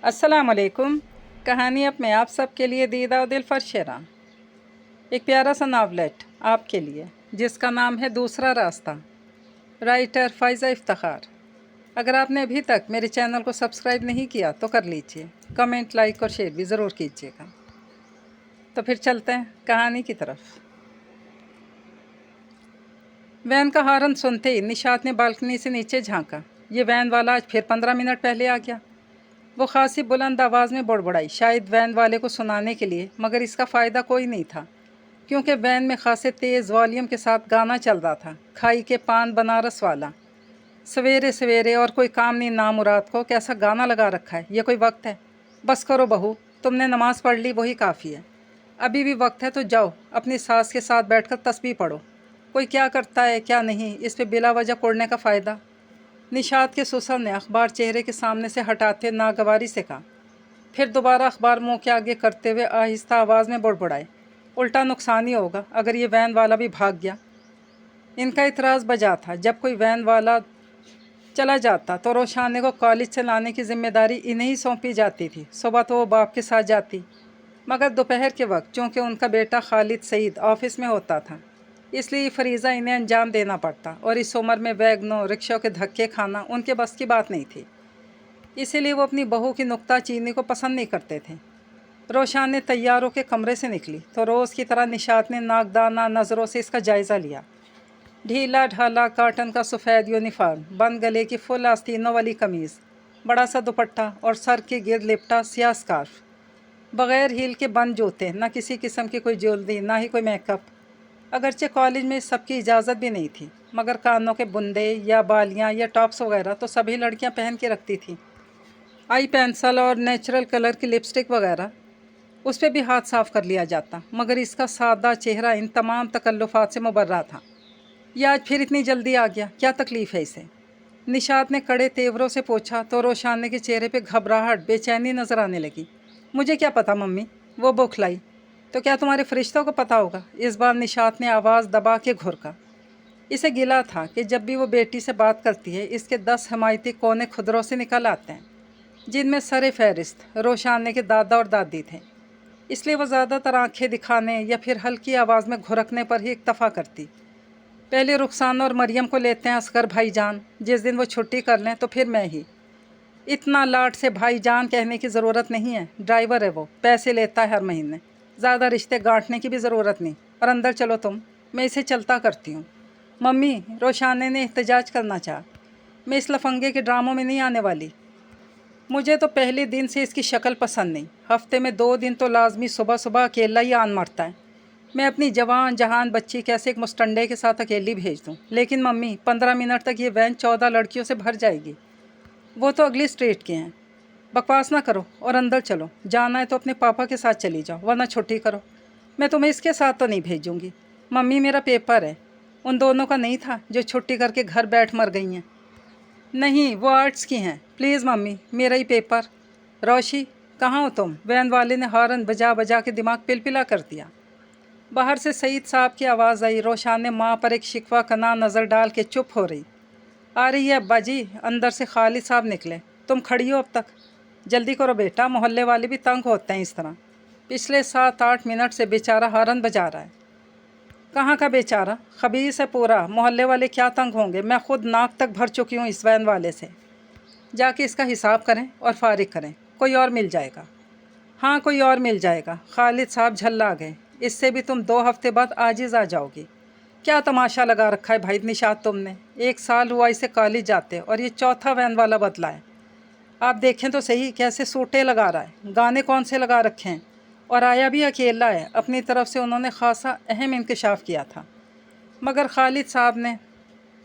अस्सलाम वालेकुम। कहानी अब मैं आप सब के लिए दीदा और दिलफर शेरा। एक प्यारा सा नावलेट आपके लिए जिसका नाम है दूसरा रास्ता, राइटर फ़ाइज़ा इफ्तिखार। अगर आपने अभी तक मेरे चैनल को सब्सक्राइब नहीं किया तो कर लीजिए, कमेंट, लाइक और शेयर भी ज़रूर कीजिएगा। तो फिर चलते हैं कहानी की तरफ। वैन का हॉर्न सुनते ही निशात ने बालकनी से नीचे झांका। ये वैन वाला आज फिर 15 मिनट पहले आ गया। वो खासी बुलंद आवाज़ में बड़बड़ाई, शायद वैन वाले को सुनाने के लिए, मगर इसका फ़ायदा कोई नहीं था क्योंकि वैन में खासे तेज़ वॉल्यूम के साथ गाना चल रहा था, खाई के पान बनारस वाला। सवेरे सवेरे और कोई काम नहीं नामुराद को कैसा गाना लगा रखा है, ये कोई वक्त है? बस करो बहू, तुमने नमाज़ पढ़ ली वही काफ़ी है। अभी भी वक्त है तो जाओ अपनी सास के साथ बैठकर तस्बीह पढ़ो। कोई क्या करता है क्या नहीं, इस पे बिला वजह कोड़ने का फ़ायदा। निशात के ससुर ने अखबार चेहरे के सामने से हटाते नागवारी से कहा। फिर दोबारा अखबार मुंह के आगे करते हुए आहिस्ता आवाज़ में बड़बड़ाए, उल्टा नुकसान ही होगा अगर ये वैन वाला भी भाग गया। इनका इतराज़ बजा था, जब कोई वैन वाला चला जाता तो रोशाने को कॉलेज से लाने की जिम्मेदारी इन्हें ही सौंपी जाती थी। सुबह तो वो बाप के साथ जाती, मगर दोपहर के वक्त चूँकि उनका बेटा खालिद सईद ऑफिस में होता था, इसलिए फरीज़ा इन्हें अंजाम देना पड़ता, और इस उम्र में वैगनों रिक्शों के धक्के खाना उनके बस की बात नहीं थी। इसीलिए वो अपनी बहू की नुक्ताचीनी को पसंद नहीं करते थे। रोशान ने तैयारों के कमरे से निकली तो रोज़ की तरह निशात ने नाकदाना नज़रों से इसका जायज़ा लिया। ढीला ढाला काटन का सफ़ेद यूनिफॉर्म, बंद गले की फुल आस्तीनों वाली कमीज़, बड़ा सा दुपट्टा और सर के गिर्द लिपटा स्याह स्कार्फ, बग़ैर हील के बंद जूते, न किसी किस्म की कोई ज्वेलरी, ना ही कोई मेकअप। अगरचे कॉलेज में सबकी इजाज़त भी नहीं थी, मगर कानों के बुंदे या बालियाँ या टॉप्स वगैरह तो सभी लड़कियां पहन के रखती थी। आई पेंसिल और नेचुरल कलर की लिपस्टिक वगैरह, उस पर भी हाथ साफ़ कर लिया जाता, मगर इसका सादा चेहरा इन तमाम तकल्लुफ़ात से मुबर्रा था। यह आज फिर इतनी जल्दी आ गया, क्या तकलीफ़ है इसे? निशात ने कड़े तेवरों से पूछा तो रोशाने के चेहरे पे घबराहट, बेचैनी नज़र आने लगी। मुझे क्या पता मम्मी, वो बौखलाई। तो क्या तुम्हारे फरिश्तों को पता होगा? इस बार निशात ने आवाज़ दबा के घुरका। इसे गिला था कि जब भी वो बेटी से बात करती है इसके 10 हमायती कोने खुदरों से निकल आते हैं, जिनमें सर फहरिस्त रोशाने के दादा और दादी थे। इसलिए वो ज़्यादातर आंखें दिखाने या फिर हल्की आवाज़ में घुरकने पर ही इक्तफ़ा करती। पहले रुखसाना और मरियम को लेते हैं असगर भाईजान, जिस दिन वो छुट्टी कर लें तो फिर मैं ही। इतना लाड से भाईजान कहने की ज़रूरत नहीं है, ड्राइवर है वो, पैसे लेता है हर महीने, ज़्यादा रिश्ते गांठने की भी ज़रूरत नहीं। और अंदर चलो तुम, मैं इसे चलता करती हूँ। मम्मी, रोशाने ने एहतजाज करना चाहा, मैं इस लफंगे के ड्रामों में नहीं आने वाली। मुझे तो पहले दिन से इसकी शक्ल पसंद नहीं। हफ्ते में 2 दिन तो लाजमी सुबह सुबह अकेला ही आन मरता है। मैं अपनी जवान जहान बच्ची कैसे एक मुस्टंडे के साथ अकेली भेज दूँ? लेकिन मम्मी, 15 मिनट तक ये वैन 14 लड़कियों से भर जाएगी। वो तो अगली स्ट्रीट के हैं। बकवास ना करो और अंदर चलो। जाना है तो अपने पापा के साथ चली जाओ, वरना छुट्टी करो। मैं तुम्हें इसके साथ तो नहीं भेजूँगी। मम्मी, मेरा पेपर है। उन दोनों का नहीं था जो छुट्टी करके घर बैठ मर गई हैं? नहीं, वो आर्ट्स की हैं। प्लीज़ मम्मी, मेरा ही पेपर। रोशी, कहाँ हो तुम? वैन वाले ने हॉर्न बजा बजा के दिमाग पिलपिला कर दिया। बाहर से सईद साहब की आवाज़ आई। रोशान ने माँ पर एक शिकवा कना नज़र डाल के चुप हो रही। आ रही है अब्बा जी। अंदर से खालिद साहब निकले। तुम खड़ी हो अब तक? जल्दी करो बेटा, मोहल्ले वाले भी तंग होते हैं इस तरह। पिछले 7-8 मिनट से बेचारा हॉर्न बजा रहा है। कहाँ का बेचारा? खबीस है पूरा, मोहल्ले वाले क्या तंग होंगे? मैं खुद नाक तक भर चुकी हूँ इस वैन वाले से। जाके इसका हिसाब करें और फारिग करें, कोई और मिल जाएगा। हाँ, कोई और मिल जाएगा। खालिद साहब झल्ला गए। इससे भी तुम 2 हफ्ते बाद आजिज़ आ जाओगी। क्या तमाशा लगा रखा है भाई निशात तुमने? 1 साल हुआ इसे कॉलेज जाते और ये चौथा वैन वाला बदला है। आप देखें तो सही कैसे सूटे लगा रहा है, गाने कौन से लगा रखे हैं, और आया भी अकेला है। अपनी तरफ से उन्होंने खासा अहम इंकशाफ किया था, मगर खालिद साहब ने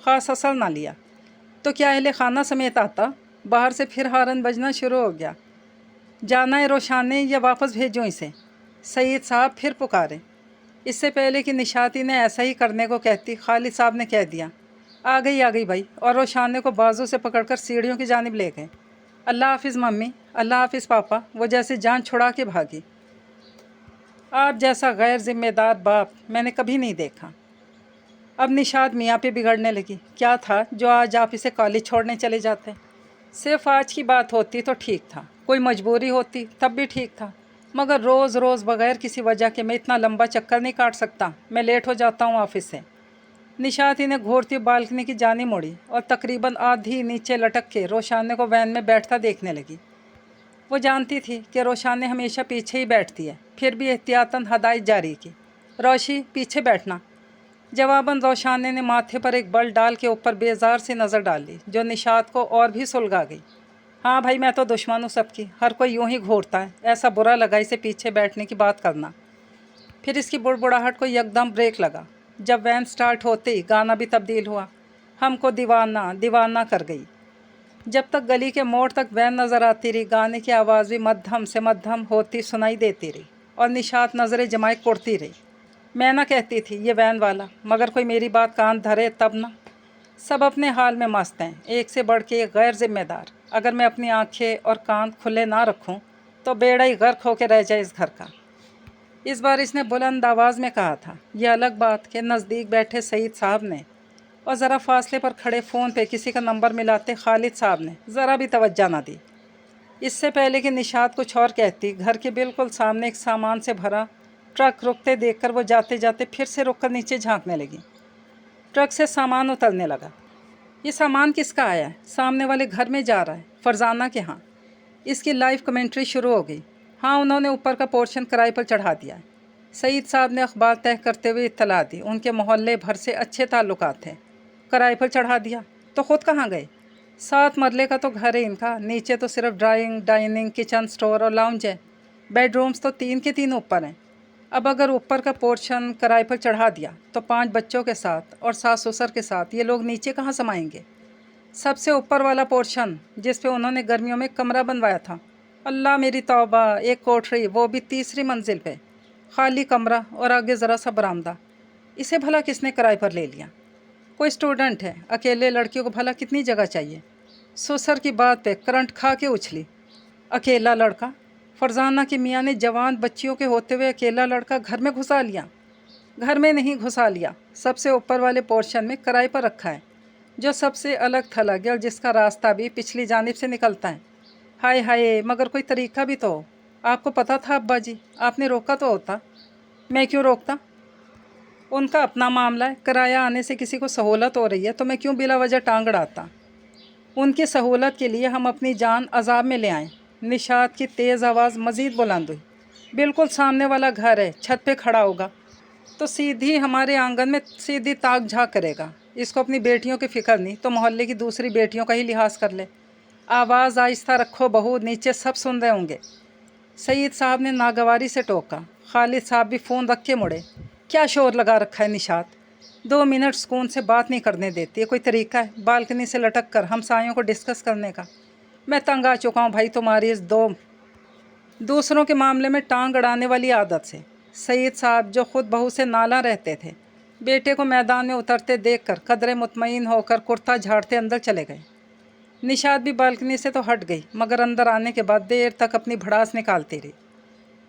ख़ास असर ना लिया। तो क्या अहले खाना समेत आता? बाहर से फिर हॉर्न बजना शुरू हो गया। जाना है रोशाने या वापस भेजूँ इसे? सईद साहब फिर पुकारे। इससे पहले कि निशाती ने ऐसा ही करने को कहती, खालिद साहब ने कह दिया, आ गई भाई, और रोशाने को बाजू से पकड़कर सीढ़ियों की जानिब ले गए। अल्लाह हाफिज़ मम्मी, अल्लाह हाफिज़ पापा। वो जैसे जान छुड़ा के भागी। आप जैसा गैर जिम्मेदार बाप मैंने कभी नहीं देखा। अब निशात मियाँ पे बिगड़ने लगी। क्या था जो आज आप इसे कॉलेज छोड़ने चले जाते? सिर्फ आज की बात होती तो ठीक था, कोई मजबूरी होती तब भी ठीक था, मगर रोज़ रोज़ बगैर किसी वजह के मैं इतना लंबा चक्कर नहीं काट सकता। मैं लेट हो जाता हूँ ऑफिस से। निशात इन्हें घूरती बालकनी की जानी मुड़ी और तकरीबन आधी नीचे लटक के रोशाने को वैन में बैठता देखने लगी। वो जानती थी कि रोशाने हमेशा पीछे ही बैठती है, फिर भी एहतियातन हदायत जारी की, रोशी पीछे बैठना। जवाबन रोशाने ने माथे पर एक बल डाल के ऊपर बेजार सी नज़र डाली, जो निशात को और भी सुलगा गई। हाँ भाई, मैं तो दुश्मन हूँ सबकी, हर कोई यूं ही घूरता है, ऐसा बुरा लगा इसे पीछे बैठने की बात करना। फिर इसकी बुड़बुड़ाहट को यकदम ब्रेक लगा। जब वैन स्टार्ट होते ही गाना भी तब्दील हुआ, हमको दीवाना दीवाना कर गई। जब तक गली के मोड़ तक वैन नज़र आती रही, गाने की आवाज़ भी मध्यम से मध्यम होती सुनाई देती रही और निशात नज़रें जमाए कुड़ती रही। मैं ना कहती थी ये वैन वाला, मगर कोई मेरी बात कान धरे तब ना। सब अपने हाल में मस्त हैं, एक से बढ़ के एक गैर जिम्मेदार। अगर मैं अपनी आंखें और कान खुले ना रखूं तो बेड़ा ही गर्क होकर रह जाए इस घर का। इस बार इसने बुलंद आवाज़ में कहा था। यह अलग बात कि नज़दीक बैठे सईद साहब ने और ज़रा फासले पर खड़े फ़ोन पे किसी का नंबर मिलाते खालिद साहब ने ज़रा भी तवज्जो ना दी। इससे पहले कि निशात कुछ और कहती, घर के बिल्कुल सामने एक सामान से भरा ट्रक रुकते देखकर वो जाते जाते फिर से रुककर नीचे झांकने लगी। ट्रक से सामान उतरने लगा। ये सामान किसका आया है? सामने वाले घर में जा रहा है, फरजाना के यहाँ। इसकी लाइव कमेंट्री शुरू हो गई। हाँ, उन्होंने ऊपर का पोर्शन किराए पर चढ़ा दिया है। सईद साहब ने अखबार तय करते हुए इत्तला दी। उनके मोहल्ले भर से अच्छे ताल्लुकात थे। किराए पर चढ़ा दिया तो ख़ुद कहाँ गए? 7 मरले का तो घर है इनका, नीचे तो सिर्फ ड्राइंग डाइनिंग किचन स्टोर और लाउंज है। बेडरूम्स तो 3 के 3 ऊपर हैं। अब अगर ऊपर का पोर्शन किराए पर चढ़ा दिया तो 5 बच्चों के साथ और सास ससुर के साथ ये लोग नीचे कहाँ समाएंगे? सबसे ऊपर वाला पोर्शन जिस पे उन्होंने गर्मियों में कमरा बनवाया था, अल्लाह मेरी तौबा, एक कोठरी, वो भी 3री मंजिल पे, खाली कमरा और आगे ज़रा सा बरामदा। इसे भला किसने किराए पर ले लिया? कोई स्टूडेंट है, अकेले लड़कियों को भला कितनी जगह चाहिए? ससुर की बात पे करंट खा के उछली। अकेला लड़का? फरजाना की मियाँ ने जवान बच्चियों के होते हुए अकेला लड़का घर में घुसा लिया? घर में नहीं घुसा लिया, सबसे ऊपर वाले पोर्शन में किराए पर रखा है, जो सबसे अलग थलग है और जिसका रास्ता भी पिछली जानिब से निकलता है। हाय हाय, मगर कोई तरीका भी तो हो। आपको पता था अब्बा जी, आपने रोका तो होता। मैं क्यों रोकता? उनका अपना मामला है, किराया आने से किसी को सहूलत हो रही है तो मैं क्यों बिला वजह टांग अड़ाता? उनकी सहूलत के लिए हम अपनी जान अजाब में ले आएँ। निशात की तेज़ आवाज़ मज़ीद बुलंद हुई। बिल्कुल सामने वाला घर है, छत पे खड़ा होगा तो सीधी हमारे आंगन में सीधी ताक झाँक करेगा। इसको अपनी बेटियों की फ़िक्र नहीं तो मोहल्ले की दूसरी बेटियों का ही लिहाज कर ले। आवाज़ आहिस्ता रखो बहू, नीचे सब सुन रहे होंगे। सईद साहब ने नागवारी से टोका। खालिद साहब भी फ़ोन रख के मुड़े। क्या शोर लगा रखा है निशात? 2 मिनट सुकून से बात नहीं करने देती। ये कोई तरीका है बालकनी से लटक कर हमसायों को डिस्कस करने का? मैं तंग आ चुका हूँ भाई तुम्हारी इस दूसरों के मामले में टांग अड़ाने वाली आदत से। सईद साहब जो खुद बहू से नाला रहते थे, बेटे को मैदान में उतरते देखकर कदरे मुतमईन होकर कुर्ता झाड़ते अंदर चले गए। निशात भी बालकनी से तो हट गई, मगर अंदर आने के बाद देर तक अपनी भड़ास निकालती रही।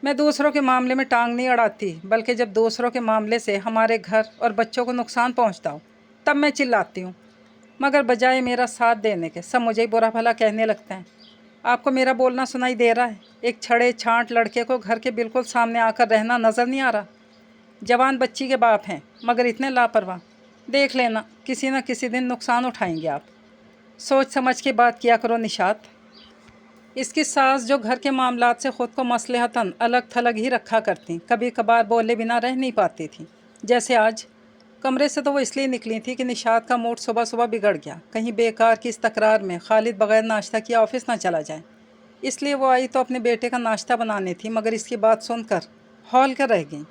मैं दूसरों के मामले में टांग नहीं अड़ाती, बल्कि जब दूसरों के मामले से हमारे घर और बच्चों को नुकसान पहुंचता हो तब मैं चिल्लाती हूँ। मगर बजाय मेरा साथ देने के सब मुझे ही बुरा भला कहने लगते हैं। आपको मेरा बोलना सुनाई दे रहा है? एक छड़े छांट लड़के को घर के बिल्कुल सामने आकर रहना नज़र नहीं आ रहा? जवान बच्ची के बाप हैं, मगर इतने लापरवाह। देख लेना, किसी न किसी दिन नुकसान उठाएंगे आप। सोच समझ के बात किया करो निशात। इसकी सास जो घर के मामलात से ख़ुद को मसलहतन अलग थलग ही रखा करती, कभी कभार बोले बिना रह नहीं पाती थी। जैसे आज कमरे से तो वो इसलिए निकली थी कि निशात का मूड सुबह सुबह बिगड़ गया। कहीं बेकार की इस तकरार में खालिद बगैर नाश्ता किए ऑफिस ना चला जाए, इसलिए वो आई तो अपने बेटे का नाश्ता बनानी थी, मगर इसकी बात सुनकर हौल कर रह गई।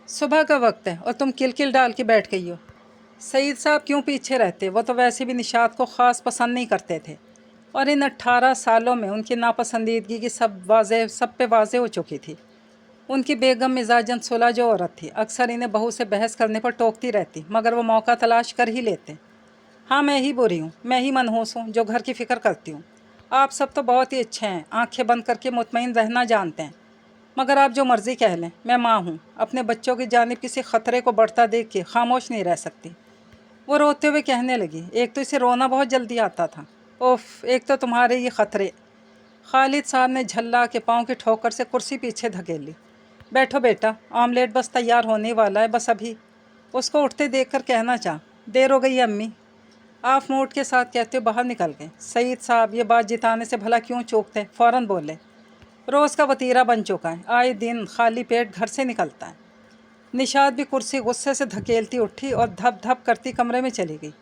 सुबह का वक्त है और तुम किलकिल डाल के बैठ गई हो। सईद साहब क्यों पीछे रहते? वो तो वैसे भी निशात को ख़ास पसंद नहीं करते थे और इन 18 सालों में उनकी नापसंदीदगी की सब पे वाज़े हो चुकी थी। उनकी बेगम मिजाजन सुलह जो औरत थी, अक्सर इन्हें बहू से बहस करने पर टोकती रहती, मगर वो मौका तलाश कर ही लेते। हाँ, मैं ही बुरी हूँ, मैं ही मनहूस हूँ जो घर की फ़िक्र करती हूँ। आप सब तो बहुत ही अच्छे हैं, आंखें बंद करके मुतमईन रहना जानते हैं। मगर आप जो मर्ज़ी कह लें, मैं माँ हूँ, अपने बच्चों की जानिब किसी ख़तरे को बढ़ता देख के खामोश नहीं रह सकती। वो रोते हुए कहने लगी, एक तो इसे रोना बहुत जल्दी आता था, ओफ, एक तो तुम्हारे ये ख़तरे। खालिद साहब ने झल्ला के पाँव की ठोकर से कुर्सी पीछे धकेली। बैठो बेटा, ऑमलेट बस तैयार होने वाला है, बस अभी। उसको उठते देखकर कहना चाह, देर हो गई है अम्मी। आप मूड के साथ कहते हुए बाहर निकल गए। सईद साहब ये बात जिताने से भला क्यों चूकते, फ़ौरन बोले, रोज़ का वतीरा बन चुका है, आए दिन खाली पेट घर से निकलता है। निशात भी कुर्सी गुस्से से धकेलती उठी और धप धप करती कमरे में चली गई।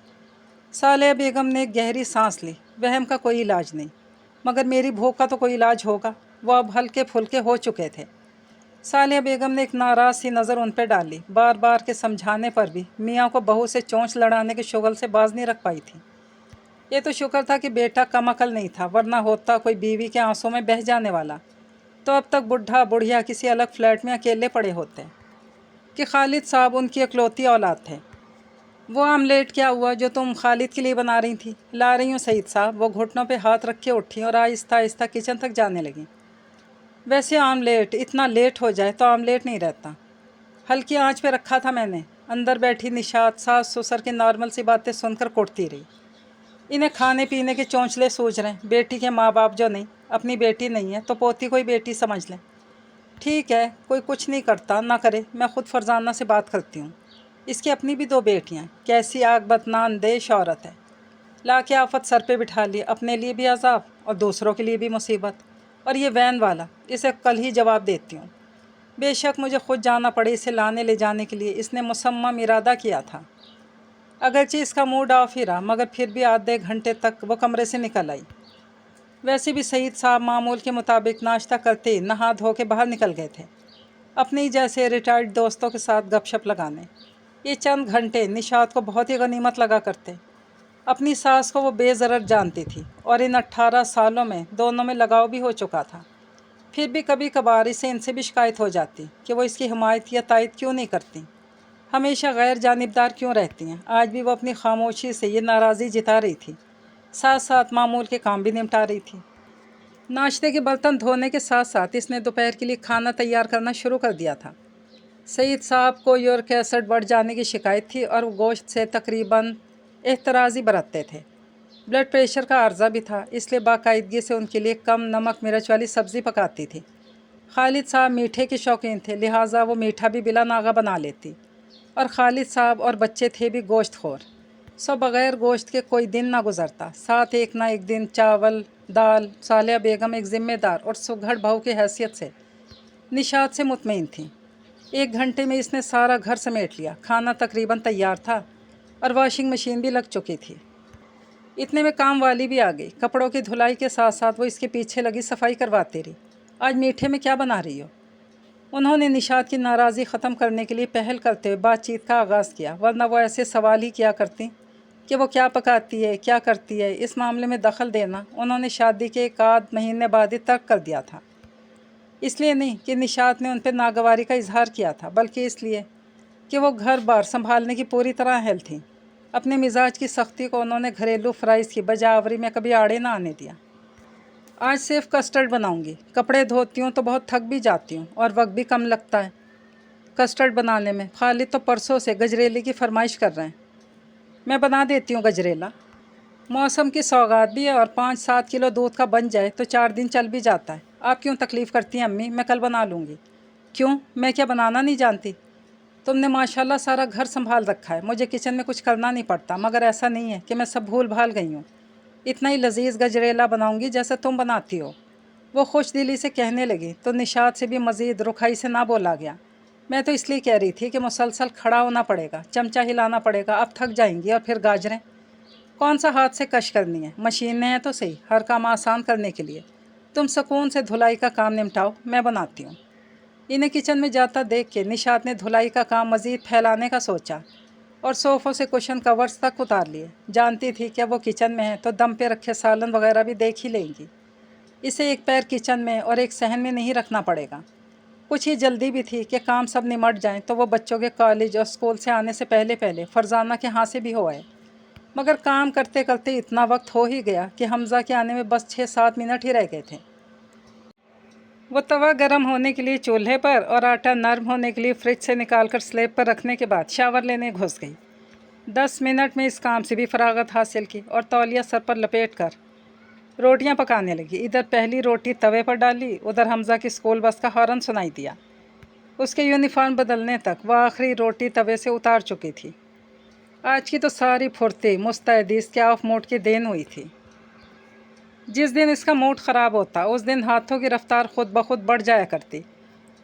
सालेहा बेगम ने एक गहरी सांस ली। वहम का कोई इलाज नहीं, मगर मेरी भूख का तो कोई इलाज होगा। वह अब हल्के फुल्के हो चुके थे। सालेहा बेगम ने एक नाराज़ सी नज़र उन पर डाली। बार बार के समझाने पर भी मियाँ को बहू से चोंच लड़ाने के शुगल से बाज नहीं रख पाई थी। ये तो शुक्र था कि बेटा कम अकल नहीं था, वरना होता कोई बीवी के आंसू में बह जाने वाला तो अब तक बुढ़ा बुढ़िया किसी अलग फ्लैट में अकेले पड़े होते कि खालिद साहब उनकी इकलौती औलाद थे। वो आमलेट क्या हुआ जो तुम खालिद के लिए बना रही थी? ला रही हूँ सईद साहब। वो घुटनों पे हाथ रख के उठी और आहिस्ता आहिस्ता किचन तक जाने लगी। वैसे आमलेट इतना लेट हो जाए तो आमलेट नहीं रहता। हल्की आंच पे रखा था मैंने। अंदर बैठी निशात सास ससुर की नॉर्मल सी बातें सुनकर कुटती रही। इन्हें खाने पीने के चौंचले सूझ रहे हैं। बेटी के माँ बाप जो नहीं, अपनी बेटी नहीं है तो पोती कोई बेटी समझ लें। ठीक है, कोई कुछ नहीं करता ना करे, मैं ख़ुद फरजाना से बात करती हूँ। इसकी अपनी भी 2 बेटियाँ, कैसी आग बदनान देश औरत है। ला के आफत सर पे बिठा ली, अपने लिए भी अजाब और दूसरों के लिए भी मुसीबत। और ये वैन वाला, इसे कल ही जवाब देती हूँ। बेशक मुझे खुद जाना पड़े इसे लाने ले जाने के लिए, इसने मुसम्मम इरादा किया था। अगरचे इसका मूड ऑफ ही रहा, मगर फिर भी आधे घंटे तक वो कमरे से निकल आई। वैसे भी सईद साहब मामूल के मुताबिक नाश्ता करते ही नहा धो के बाहर निकल गए थे, अपनी जैसे रिटायर्ड दोस्तों के साथ गपशप लगाने। ये चंद घंटे निशात को बहुत ही गनीमत लगा करते। अपनी सास को वो बेज़रर जानती थी और इन 18 सालों में दोनों में लगाव भी हो चुका था। फिर भी कभी कभार इसे इनसे भी शिकायत हो जाती कि वो इसकी हिमायत या तायद क्यों नहीं करती, हमेशा गैर जानिबदार क्यों रहती हैं। आज भी वो अपनी खामोशी से ये नाराज़ी जिता रही थी, साथ साथ मामूल के काम भी निपटा रही थी। नाश्ते के बर्तन धोने के साथ साथ इसने दोपहर के लिए खाना तैयार करना शुरू कर दिया था। सईद साहब को यूरिक एसिड बढ़ जाने की शिकायत थी और वो गोश्त से तकरीबन एहतराज़ी बरतते थे। ब्लड प्रेशर का अर्जा भी था, इसलिए बाकायदगी से उनके लिए कम नमक मिर्च वाली सब्ज़ी पकाती थी। खालिद साहब मीठे के शौकीन थे, लिहाजा वो मीठा भी बिला नागा बना लेती। और खालिद साहब और बच्चे थे भी गोश्त खोर, सो बग़ैर गोश्त के कोई दिन ना गुजरता। साथ एक ना एक दिन चावल दाल। सालेहा बेगम एक ज़िम्मेदार और सुघड़ बहू की हैसियत से निशात से मुतमईन थी। 1 घंटे में इसने सारा घर समेट लिया। खाना तकरीबन तैयार था और वॉशिंग मशीन भी लग चुकी थी। इतने में काम वाली भी आ गई। कपड़ों की धुलाई के साथ साथ वो इसके पीछे लगी सफाई करवाती रही। आज मीठे में क्या बना रही हो? उन्होंने निशात की नाराज़ी ख़त्म करने के लिए पहल करते हुए बातचीत का आगाज़ किया, वरना वो ऐसे सवाल ही किया करती कि वो क्या पकाती है, क्या करती है। इस मामले में दखल देना उन्होंने शादी के 1 आध महीने बाद ही तर्क कर दिया था। इसलिए नहीं कि निशात ने उन पर नागवारी का इजहार किया था, बल्कि इसलिए कि वो घर बार संभालने की पूरी तरह अहल थी। अपने मिजाज की सख्ती को उन्होंने घरेलू फ़राइज़ की बजावरी में कभी आड़े ना आने दिया। आज सिर्फ कस्टर्ड बनाऊंगी। कपड़े धोती हूँ तो बहुत थक भी जाती हूँ और वक्त भी कम लगता है कस्टर्ड बनाने में। खालिद तो परसों से गजरेले की फरमाइश कर रहे हैं। मैं बना देती हूँ गजरेला, मौसम की सौगात भी है और 5-7 किलो दूध का बन जाए तो 4 दिन चल भी जाता है। आप क्यों तकलीफ़ करती हैं अम्मी, मैं कल बना लूँगी। क्यों, मैं क्या बनाना नहीं जानती? तुमने माशाल्लाह सारा घर संभाल रखा है, मुझे किचन में कुछ करना नहीं पड़ता। मगर ऐसा नहीं है कि मैं सब भूल भाल गई हूँ। इतना ही लजीज गजरेला बनाऊंगी जैसा तुम बनाती हो। वो खुश दिली से कहने लगी तो निशात से भी मज़ीद रुखाई से ना बोला गया। मैं तो इसलिए कह रही थी कि मुसलसल खड़ा होना पड़ेगा, चमचा हिलाना पड़ेगा, अब थक जाएंगी। और फिर गाजरें कौन सा हाथ से कश करनी है, मशीनें हैं तो सही, हर काम आसान करने के लिए। तुम सुकून से धुलाई का काम निपटाओ, मैं बनाती हूँ। इन्हें किचन में जाता देख के निशात ने धुलाई का काम मज़ीद फैलाने का सोचा और सोफ़ों से कुशन कवर्स तक उतार लिए। जानती थी कि वो किचन में है तो दम पे रखे सालन वगैरह भी देख ही लेंगी। इसे एक पैर किचन में और एक सहन में नहीं रखना पड़ेगा। कुछ ही जल्दी भी थी कि काम सब निमट जाएं तो वो बच्चों के कॉलेज और स्कूल से आने से पहले पहले फरजाना के यहाँ से भी हो आए। मगर काम करते करते इतना वक्त हो ही गया कि हमज़ा के आने में बस 6-7 मिनट ही रह गए थे। वो तवा गर्म होने के लिए चूल्हे पर और आटा नरम होने के लिए फ्रिज से निकालकर स्लैब पर रखने के बाद शावर लेने घुस गई। 10 मिनट में इस काम से भी फरागत हासिल की और तौलिया सर पर लपेट कर रोटियां पकाने लगी। इधर पहली रोटी तवे पर डाली, उधर हमज़ा की स्कूल बस का हॉर्न सुनाई दिया। उसके यूनिफॉर्म बदलने तक वह आखिरी रोटी तवे से उतार चुकी थी। आज की तो सारी फुर्ती मुस्तैदी इसके ऑफ मूड की देन हुई थी। जिस दिन इसका मूड ख़राब होता उस दिन हाथों की रफ्तार खुद ब खुद बढ़ जाया करती।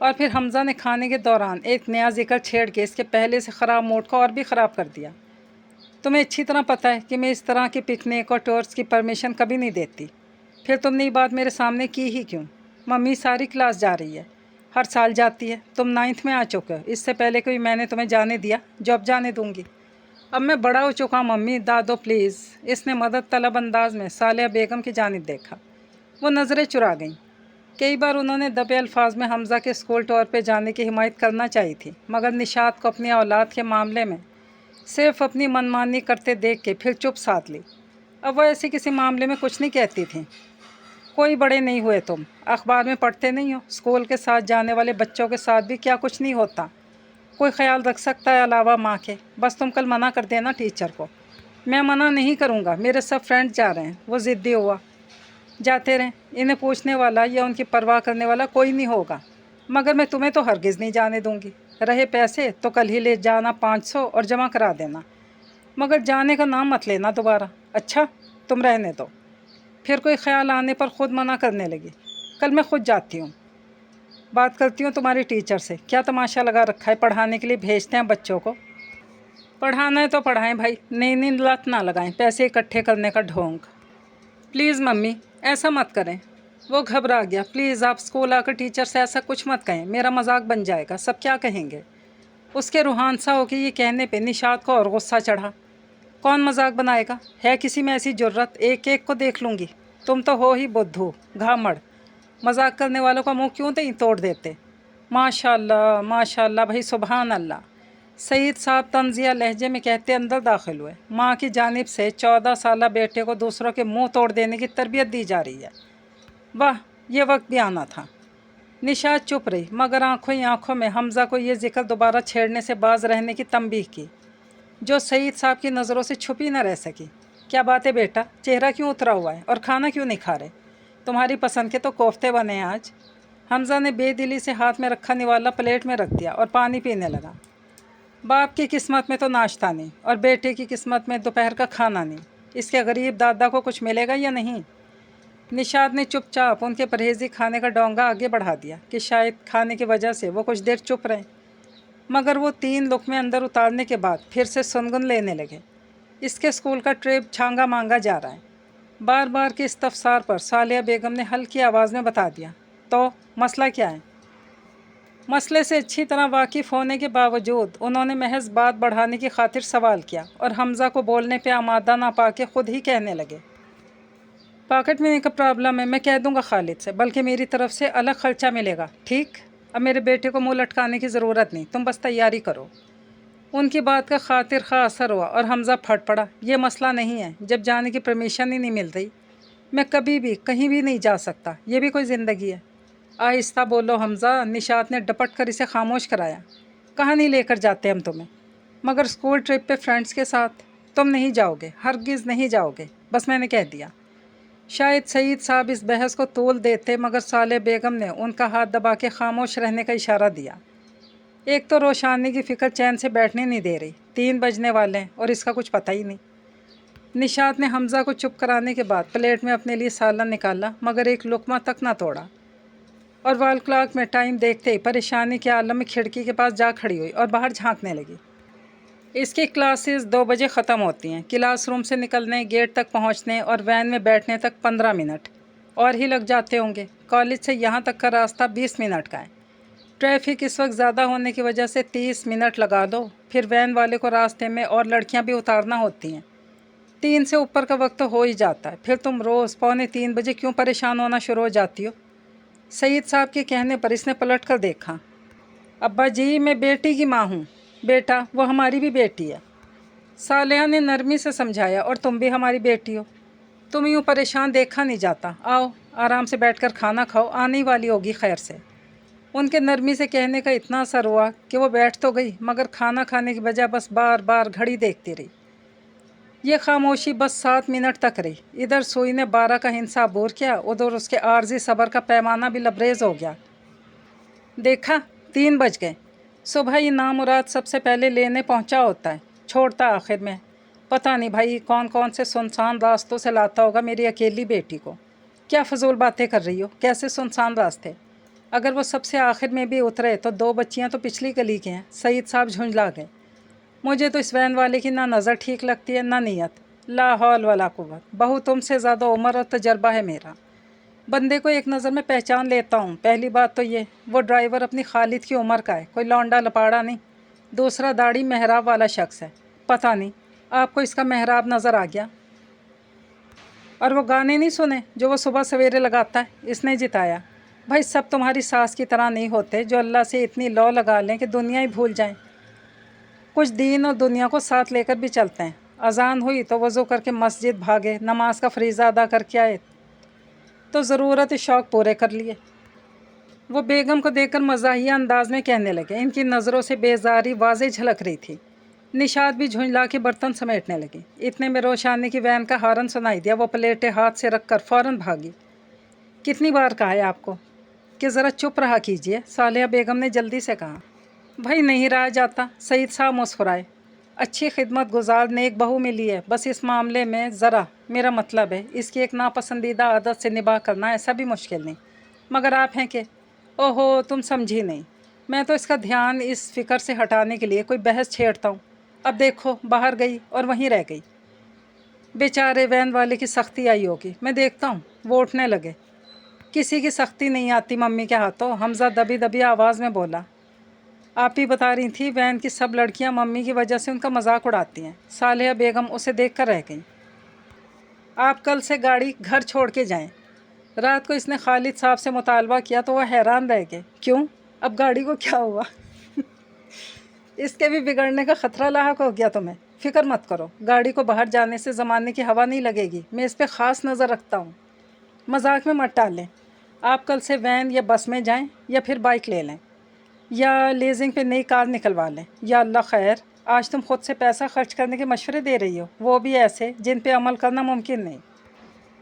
और फिर हमज़ा ने खाने के दौरान एक नया जिक्र छेड़ के इसके पहले से ख़राब मूड को और भी ख़राब कर दिया। तुम्हें अच्छी तरह पता है कि मैं इस तरह की पिकनिक और टूर्स की परमिशन कभी नहीं देती। फिर तुमने ये बात मेरे सामने की ही क्यों? मम्मी सारी क्लास जा रही है, हर साल जाती है। तुम 9th में आ चुके हो, इससे पहले कोई मैंने तुम्हें जाने दिया जो अब जाने दूंगी? अब मैं बड़ा हो चुका, मम्मी दादो प्लीज़। इसने मदद तलब अंदाज में सालिया बेगम की जानिब देखा। वो नज़रें चुरा गईं। कई बार उन्होंने दबे अल्फाज में हमज़ा के स्कूल टूर पे जाने की हिमायत करना चाहिए थी, मगर निशात को अपनी औलाद के मामले में सिर्फ अपनी मनमानी करते देख के फिर चुप साध ली। अब वह ऐसे किसी मामले में कुछ नहीं कहती थी। कोई बड़े नहीं हुए तुम, अखबार में पढ़ते नहीं हो स्कूल के साथ जाने वाले बच्चों के साथ भी क्या कुछ नहीं होता? कोई ख्याल रख सकता है अलावा माँ के? बस तुम कल मना कर देना टीचर को। मैं मना नहीं करूँगा, मेरे सब फ्रेंड्स जा रहे हैं। वो ज़िद्दी हुआ। जाते रहें, इन्हें पूछने वाला या उनकी परवाह करने वाला कोई नहीं होगा, मगर मैं तुम्हें तो हरगिज़ नहीं जाने दूँगी। रहे पैसे तो कल ही ले जाना 500 और जमा करा देना, मगर जाने का नाम मत लेना दोबारा। अच्छा, तुम रहने दो। फिर कोई ख्याल आने पर ख़ुद मना करने लगी। कल मैं ख़ुद जाती हूँ, बात करती हूँ तुम्हारी टीचर से। क्या तमाशा लगा रखा है? पढ़ाने के लिए भेजते हैं बच्चों को। पढ़ाना है तो पढ़ाएं भाई, नई नई लत ना लगाएं पैसे इकट्ठे करने का ढोंग। प्लीज़ मम्मी ऐसा मत करें। वो घबरा गया। प्लीज़ आप स्कूल आकर टीचर से ऐसा कुछ मत कहें, मेरा मजाक बन जाएगा, सब क्या कहेंगे? उसके रूहान सा हो कि ये कहने पे निशात को और गुस्सा चढ़ा। कौन मजाक बनाएगा? है किसी में ऐसी जुर्रत? एक एक को देख लूँगी। तुम तो हो ही बुद्धू घामड़, मजाक करने वालों का मुंह क्यों नहीं तोड़ देते? माशाल्लाह माशाल्लाह भाई, सुबहान अल्लाह। सईद साहब तंजिया लहजे में कहते अंदर दाखिल हुए। माँ की जानिब से 14 साला बेटे को दूसरों के मुंह तोड़ देने की तरबियत दी जा रही है। वाह, ये वक्त भी आना था। निशात चुप रही, मगर आंखों ही आंखों में हमज़ा को ये जिक्र दोबारा छेड़ने से बाज रहने की तंबीह की, जो सईद साहब की नज़रों से छुपी न रह सकी। क्या बात है बेटा, चेहरा क्यों उतरा हुआ है और खाना क्यों नहीं खा रहे? तुम्हारी पसंद के तो कोफ्ते बने हैं आज। हमज़ा ने बेदिली से हाथ में रखा निवाला प्लेट में रख दिया और पानी पीने लगा। बाप की किस्मत में तो नाश्ता नहीं और बेटे की किस्मत में दोपहर का खाना नहीं। इसके गरीब दादा को कुछ मिलेगा या नहीं? निशात ने चुपचाप उनके परहेजी खाने का डोंगा आगे बढ़ा दिया कि शायद खाने की वजह से वो कुछ देर चुप रहें, मगर वो 3 लुक़मे अंदर उतारने के बाद फिर से सुनगुन लेने लगे। इसके स्कूल का ट्रिप छांगा मांगा जा रहा है। बार बार के इस्तफसार पर सालिया बेगम ने हल्की आवाज़ में बता दिया। तो मसला क्या है? मसले से अच्छी तरह वाकिफ़ होने के बावजूद उन्होंने महज बात बढ़ाने की खातिर सवाल किया और हमज़ा को बोलने पे आमादा ना पाके ख़ुद ही कहने लगे। पॉकेट मनी का प्रॉब्लम है, मैं कह दूंगा खालिद से, बल्कि मेरी तरफ से अलग खर्चा मिलेगा, ठीक? अब मेरे बेटे को मुँह लटकाने की ज़रूरत नहीं, तुम बस तैयारी करो। उनकी बात का खातिर खा असर हुआ और हमज़ा फट पड़ा। ये मसला नहीं है, जब जाने की परमिशन ही नहीं मिल रही मैं कभी भी कहीं भी नहीं जा सकता। ये भी कोई ज़िंदगी है? आहिस्ता बोलो हमज़ा, निशात ने डपट कर इसे खामोश कराया। कहाँ नहीं लेकर जाते हम तुम्हें? मगर स्कूल ट्रिप पे फ्रेंड्स के साथ तुम नहीं जाओगे, हरगिज़ नहीं जाओगे, बस मैंने कह दिया। शायद सईद साहब इस बहस को तोल देते, मगर साले बेगम ने उनका हाथ दबा के खामोश रहने का इशारा दिया। एक तो रोशानी की फ़िक्र चैन से बैठने नहीं दे रही। 3 बजने वाले हैं और इसका कुछ पता ही नहीं। निशात ने हमज़ा को चुप कराने के बाद प्लेट में अपने लिए सालन निकाला, मगर एक लुकमा तक ना तोड़ा और वॉल क्लॉक में टाइम देखते ही परेशानी के आलम में खिड़की के पास जा खड़ी हुई और बाहर झांकने लगी। इसकी क्लासेस 2 बजे ख़त्म होती हैं। क्लासरूम से निकलने, गेट तक पहुंचने और वैन में बैठने तक 15 मिनट और ही लग जाते होंगे। कॉलेज से यहाँ तक का रास्ता 20 मिनट का है। ट्रैफिक इस वक्त ज़्यादा होने की वजह से 30 मिनट लगा दो। फिर वैन वाले को रास्ते में और लड़कियाँ भी उतारना होती हैं। 3 से ऊपर का वक्त तो हो ही जाता है। फिर तुम रोज़ 2:45 बजे क्यों परेशान होना शुरू हो जाती हो? सईद साहब के कहने पर इसने पलट कर देखा। अब्बा जी, मैं बेटी की माँ हूँ। बेटा, वो हमारी भी बेटी है, सालिया ने नरमी से समझाया, और तुम भी हमारी बेटी हो। तुम यूँ परेशान देखा नहीं जाता। आओ आराम से बैठकर खाना खाओ, आने ही वाली होगी खैर से। उनके नरमी से कहने का इतना असर हुआ कि वो बैठ तो गई, मगर खाना खाने की बजाय बस बार बार घड़ी देखती रही। یہ خاموشی بس 7 منٹ تک رہی۔ ادھر سوئی نے 12 کا ہنسا عبور کیا، ادھر اس کے عارضی صبر کا پیمانہ بھی لبریز ہو گیا۔ دیکھا 3 بج گئے۔ صبح یہ نامراد سب سے پہلے لینے پہنچا ہوتا ہے، چھوڑتا آخر میں۔ پتہ نہیں بھائی کون کون سے سنسان راستوں سے لاتا ہوگا میری اکیلی بیٹی کو۔ کیا فضول باتیں کر رہی ہو؟ کیسے سنسان راستے؟ اگر وہ سب سے آخر میں بھی اترے تو 2 بچیاں تو پچھلی گلی کی ہیں۔ سعید صاحب جھنجلا گئے۔ مجھے تو اس وین والے کی نہ نظر ٹھیک لگتی ہے نہ نیت۔ لا حول ولا قوت، بہو تم سے زیادہ عمر اور تجربہ ہے میرا۔ بندے کو ایک نظر میں پہچان لیتا ہوں۔ پہلی بات تو یہ، وہ ڈرائیور اپنی خالد کی عمر کا ہے، کوئی لونڈا لپاڑا نہیں۔ دوسرا داڑھی محراب والا شخص ہے۔ پتہ نہیں آپ کو اس کا محراب نظر آ گیا؟ اور وہ گانے نہیں سنے جو وہ صبح سویرے لگاتا ہے؟ اس نے جتایا۔ بھائی سب تمہاری ساس کی طرح نہیں ہوتے جو اللہ سے اتنی لو لگا لیں کہ دنیا ہی بھول جائیں۔ کچھ دین اور دنیا کو ساتھ لے کر بھی چلتے ہیں۔ اذان ہوئی تو وضو کر کے مسجد بھاگے، نماز کا فریضہ ادا کر کے آئے تو ضرورت شوق پورے کر لیے۔ وہ بیگم کو دیکھ کر مزاحیہ انداز میں کہنے لگے۔ ان کی نظروں سے بیزاری واضح جھلک رہی تھی۔ نشاط بھی جھنجلا کے برتن سمیٹنے لگی۔ اتنے میں روشانی کی وین کا ہارن سنائی دیا۔ وہ پلیٹیں ہاتھ سے رکھ کر فوراً بھاگی۔ کتنی بار کہا ہے آپ کو کہ ذرا چپ رہا کیجیے، صالحہ بیگم نے جلدی سے کہا۔ بھائی نہیں رہا جاتا، سعید صاحب مسکرائے۔ اچھی خدمت گزار نیک بہو ملی ہے، بس اس معاملے میں ذرا، میرا مطلب ہے اس کی ایک ناپسندیدہ عادت سے نباہ کرنا ایسا بھی مشکل نہیں، مگر آپ ہیں کہ اوہو تم سمجھی نہیں، میں تو اس کا دھیان اس فکر سے ہٹانے کے لیے کوئی بحث چھیڑتا ہوں۔ اب دیکھو باہر گئی اور وہیں رہ گئی۔ بیچارے وین والے کی سختی آئی ہوگی، میں دیکھتا ہوں۔ وہ اٹھنے لگے۔ کسی کی سختی نہیں آتی ممی کے ہاتھوں، حمزہ دبی دبی آواز میں بولا۔ آپ ہی بتا رہی تھی وین کی سب لڑکیاں ممی کی وجہ سے ان کا مذاق اڑاتی ہیں۔ صالحہ بیگم اسے دیکھ کر رہ گئیں۔ آپ کل سے گاڑی گھر چھوڑ کے جائیں۔ رات کو اس نے خالد صاحب سے مطالبہ کیا تو وہ حیران رہ گئے۔ کیوں؟ اب گاڑی کو کیا ہوا؟ اس کے بھی بگڑنے کا خطرہ لاحق ہو گیا تمہیں؟ فکر مت کرو، گاڑی کو باہر جانے سے زمانے کی ہوا نہیں لگے گی، میں اس پہ خاص نظر رکھتا ہوں۔ مذاق میں مت ٹالیں۔ آپ کل سے وین یا بس میں جائیں یا پھر بائک لے لیں یا لیزنگ پہ نئی کار نکلوا لیں۔ یا اللہ خیر، آج تم خود سے پیسہ خرچ کرنے کے مشورے دے رہی ہو، وہ بھی ایسے جن پہ عمل کرنا ممکن نہیں۔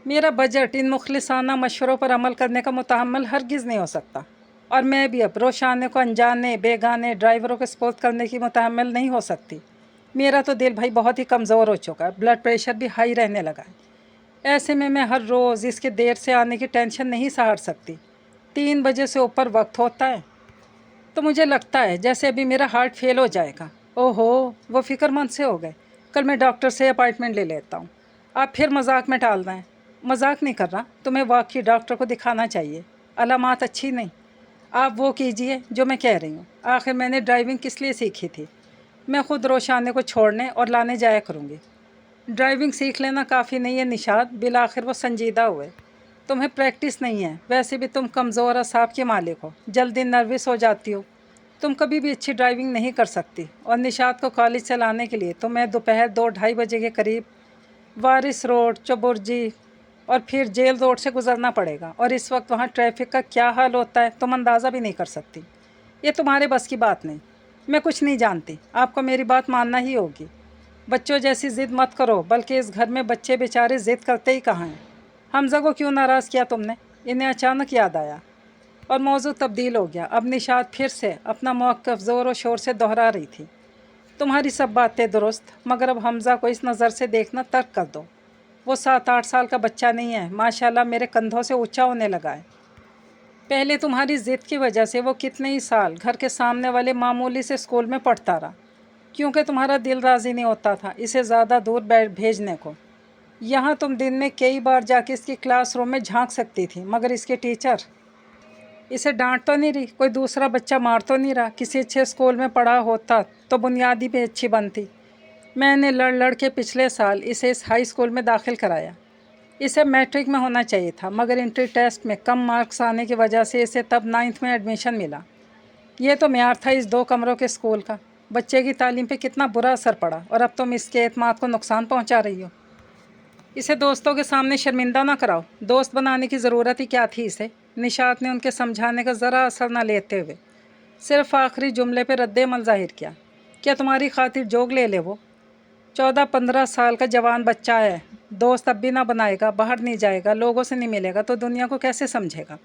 میرا بجٹ ان مخلصانہ مشوروں پر عمل کرنے کا متحمل ہرگز نہیں ہو سکتا، اور میں بھی اب روشانے کو انجانے بیگانے ڈرائیوروں کے سپرد کرنے کی متحمل نہیں ہو سکتی۔ میرا تو دل بھائی بہت ہی کمزور ہو چکا ہے، بلڈ پریشر بھی ہائی رہنے لگا ہے۔ ایسے میں ہر روز اس کے دیر سے آنے کی ٹینشن نہیں سہار سکتی۔ 3 بجے سے اوپر وقت ہوتا ہے تو مجھے لگتا ہے جیسے ابھی میرا ہارٹ فیل ہو جائے گا۔ اوہو، وہ فکر مند سے ہو گئے۔ کل میں ڈاکٹر سے اپائنٹمنٹ لے لیتا ہوں۔ آپ پھر مذاق میں ٹال رہے ہیں۔ مذاق نہیں کر رہا، تمہیں واقعی ڈاکٹر کو دکھانا چاہیے، علامات اچھی نہیں۔ آپ وہ کیجئے جو میں کہہ رہی ہوں۔ آخر میں نے ڈرائیونگ کس لیے سیکھی تھی؟ میں خود روشانے کو چھوڑنے اور لانے جایا کروں گی۔ ڈرائیونگ سیکھ لینا کافی نہیں ہے نشاط۔ بالآخر وہ سنجیدہ ہوئے۔ تمہیں پریکٹس نہیں ہے، ویسے بھی تم کمزور اعصاب کے مالک ہو، جلدی نروس ہو جاتی ہو، تم کبھی بھی اچھی ڈرائیونگ نہیں کر سکتی۔ اور نشاط کو کالج سے لانے کے لیے تمہیں دوپہر 2-2:30 بجے کے قریب وارث روڈ، چبرجی اور پھر جیل روڈ سے گزرنا پڑے گا، اور اس وقت وہاں ٹریفک کا کیا حال ہوتا ہے تم اندازہ بھی نہیں کر سکتی۔ یہ تمہارے بس کی بات نہیں۔ میں کچھ نہیں جانتی، آپ کو میری بات ماننا ہی ہوگی۔ بچوں جیسی ضد مت کرو، بلکہ اس گھر میں بچے بیچارے ضد کرتے ہی کہاں ہیں۔ حمزہ کو کیوں ناراض کیا تم نے؟ انہیں اچانک یاد آیا اور موضوع تبدیل ہو گیا۔ اب نشاط پھر سے اپنا موقف زور و شور سے دہرا رہی تھی۔ تمہاری سب باتیں درست، مگر اب حمزہ کو اس نظر سے دیکھنا ترک کر دو۔ وہ 7-8 سال کا بچہ نہیں ہے، ماشاءاللہ میرے کندھوں سے اونچا ہونے لگا ہے۔ پہلے تمہاری ضد کی وجہ سے وہ کتنے ہی سال گھر کے سامنے والے معمولی سے اسکول میں پڑھتا رہا، کیونکہ تمہارا دل راضی نہیں ہوتا تھا اسے زیادہ دور بھیجنے کو۔ یہاں تم دن میں کئی بار جا کے اس کی کلاس روم میں جھانک سکتی تھی، مگر اس کے ٹیچر اسے ڈانٹ تو نہیں رہی، کوئی دوسرا بچہ مار تو نہیں رہا۔ کسی اچھے اسکول میں پڑھا ہوتا تو بنیادی بھی اچھی بنتی۔ میں نے لڑ کے پچھلے سال اسے اس ہائی اسکول میں داخل کرایا۔ اسے میٹرک میں ہونا چاہیے تھا، مگر انٹری ٹیسٹ میں کم مارکس آنے کی وجہ سے اسے تب 9th میں ایڈمیشن ملا۔ یہ تو معیار تھا اس 2 کمروں کے اسکول کا۔ بچے کی تعلیم پہ کتنا برا اثر پڑا، اور اب تم اس کے اعتماد کو نقصان پہنچا رہی ہو۔ اسے دوستوں کے سامنے شرمندہ نہ کراؤ۔ دوست بنانے کی ضرورت ہی کیا تھی اسے؟ نشاط نے ان کے سمجھانے کا ذرا اثر نہ لیتے ہوئے صرف آخری جملے پہ رد عمل ظاہر کیا۔ کیا تمہاری خاطر جوگ لے لے وہ؟ 14-15 साल का जवान बच्चा है, दोस्त अब भी ना बनाएगा, बाहर नहीं जाएगा, लोगों से नहीं मिलेगा तो दुनिया को कैसे समझेगा।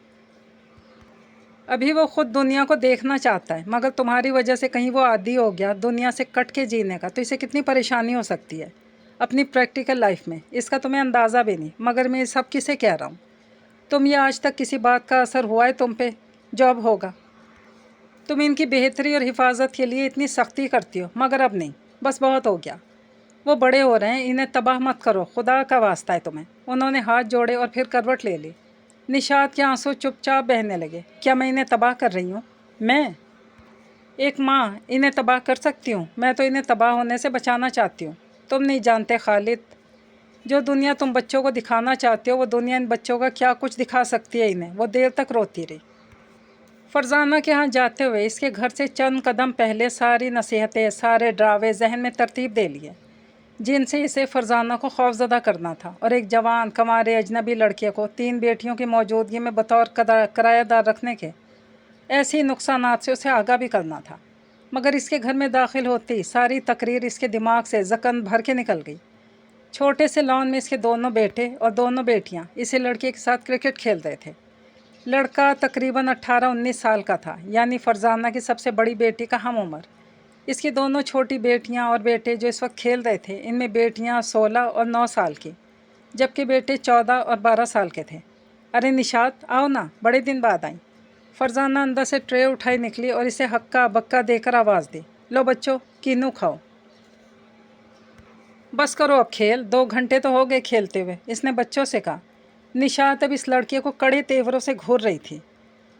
अभी वो खुद दुनिया को देखना चाहता है, मगर तुम्हारी वजह से कहीं वो आदी हो गया दुनिया से कट के जीने का, तो इसे कितनी परेशानी हो सकती है अपनी प्रैक्टिकल लाइफ में। इसका तुम्हें अंदाज़ा भी नहीं, मगर मैं सब किसे कह रहा हूँ। तुम ये आज तक किसी बात का असर हुआ है तुम पे? जो अब होगा। तुम इनकी बेहतरी और हिफाजत के लिए इतनी सख्ती करती हो, मगर अब नहीं, बस बहुत हो गया। वो बड़े हो रहे हैं, इन्हें तबाह मत करो, खुदा का वास्ता है तुम्हें। उन्होंने हाथ जोड़े और फिर करवट ले ली। निशात के आंसू चुपचाप बहने लगे। क्या मैं इन्हें तबाह कर रही हूँ? मैं एक माँ इन्हें तबाह कर सकती हूँ? मैं तो इन्हें तबाह होने से बचाना चाहती हूँ। तुम नहीं जानते खालिद, जो दुनिया तुम बच्चों को दिखाना चाहते हो वो दुनिया इन बच्चों का क्या कुछ दिखा सकती है इन्हें। वो देर तक रोती रही। फरजाना के यहाँ जाते हुए इसके घर से चंद कदम पहले सारी नसीहतें, सारे ड्रावे जहन में तरतीब दे लिए जिनसे इसे फरजाना को खौफजदा करना था, और एक जवान कमारे अजनबी लड़के को 3 बेटियों की मौजूदगी में बतौर किराएदार रखने के ऐसी नुकसानात से उसे आगाह भी करना था। मगर इसके घर में दाखिल होती सारी तकरीर इसके दिमाग से जकन भर के निकल गई। छोटे से लॉन में इसके दोनों बेटे और दोनों बेटियां इसी लड़के के साथ क्रिकेट खेल रहे थे। लड़का तकरीबन 18-19 साल का था, यानी फरजाना की सबसे बड़ी बेटी का हम उम्र। इसकी दोनों छोटी बेटियां और बेटे जो इस वक्त खेल रहे थे, इनमें बेटियां 16 और 9 साल की, जबकि बेटे 14 और 12 साल के थे। अरे निशात, आओ ना, बड़े दिन बाद आई। फरजाना अंदर से ट्रे उठाई निकली और इसे हक्का बक्का देकर आवाज़ दी। लो बच्चों, कीनू खाओ। बस करो अब खेल, 2 घंटे तो हो गए खेलते हुए, इसने बच्चों से कहा। निशात अब इस लड़के को कड़े तेवरों से घूर रही थी,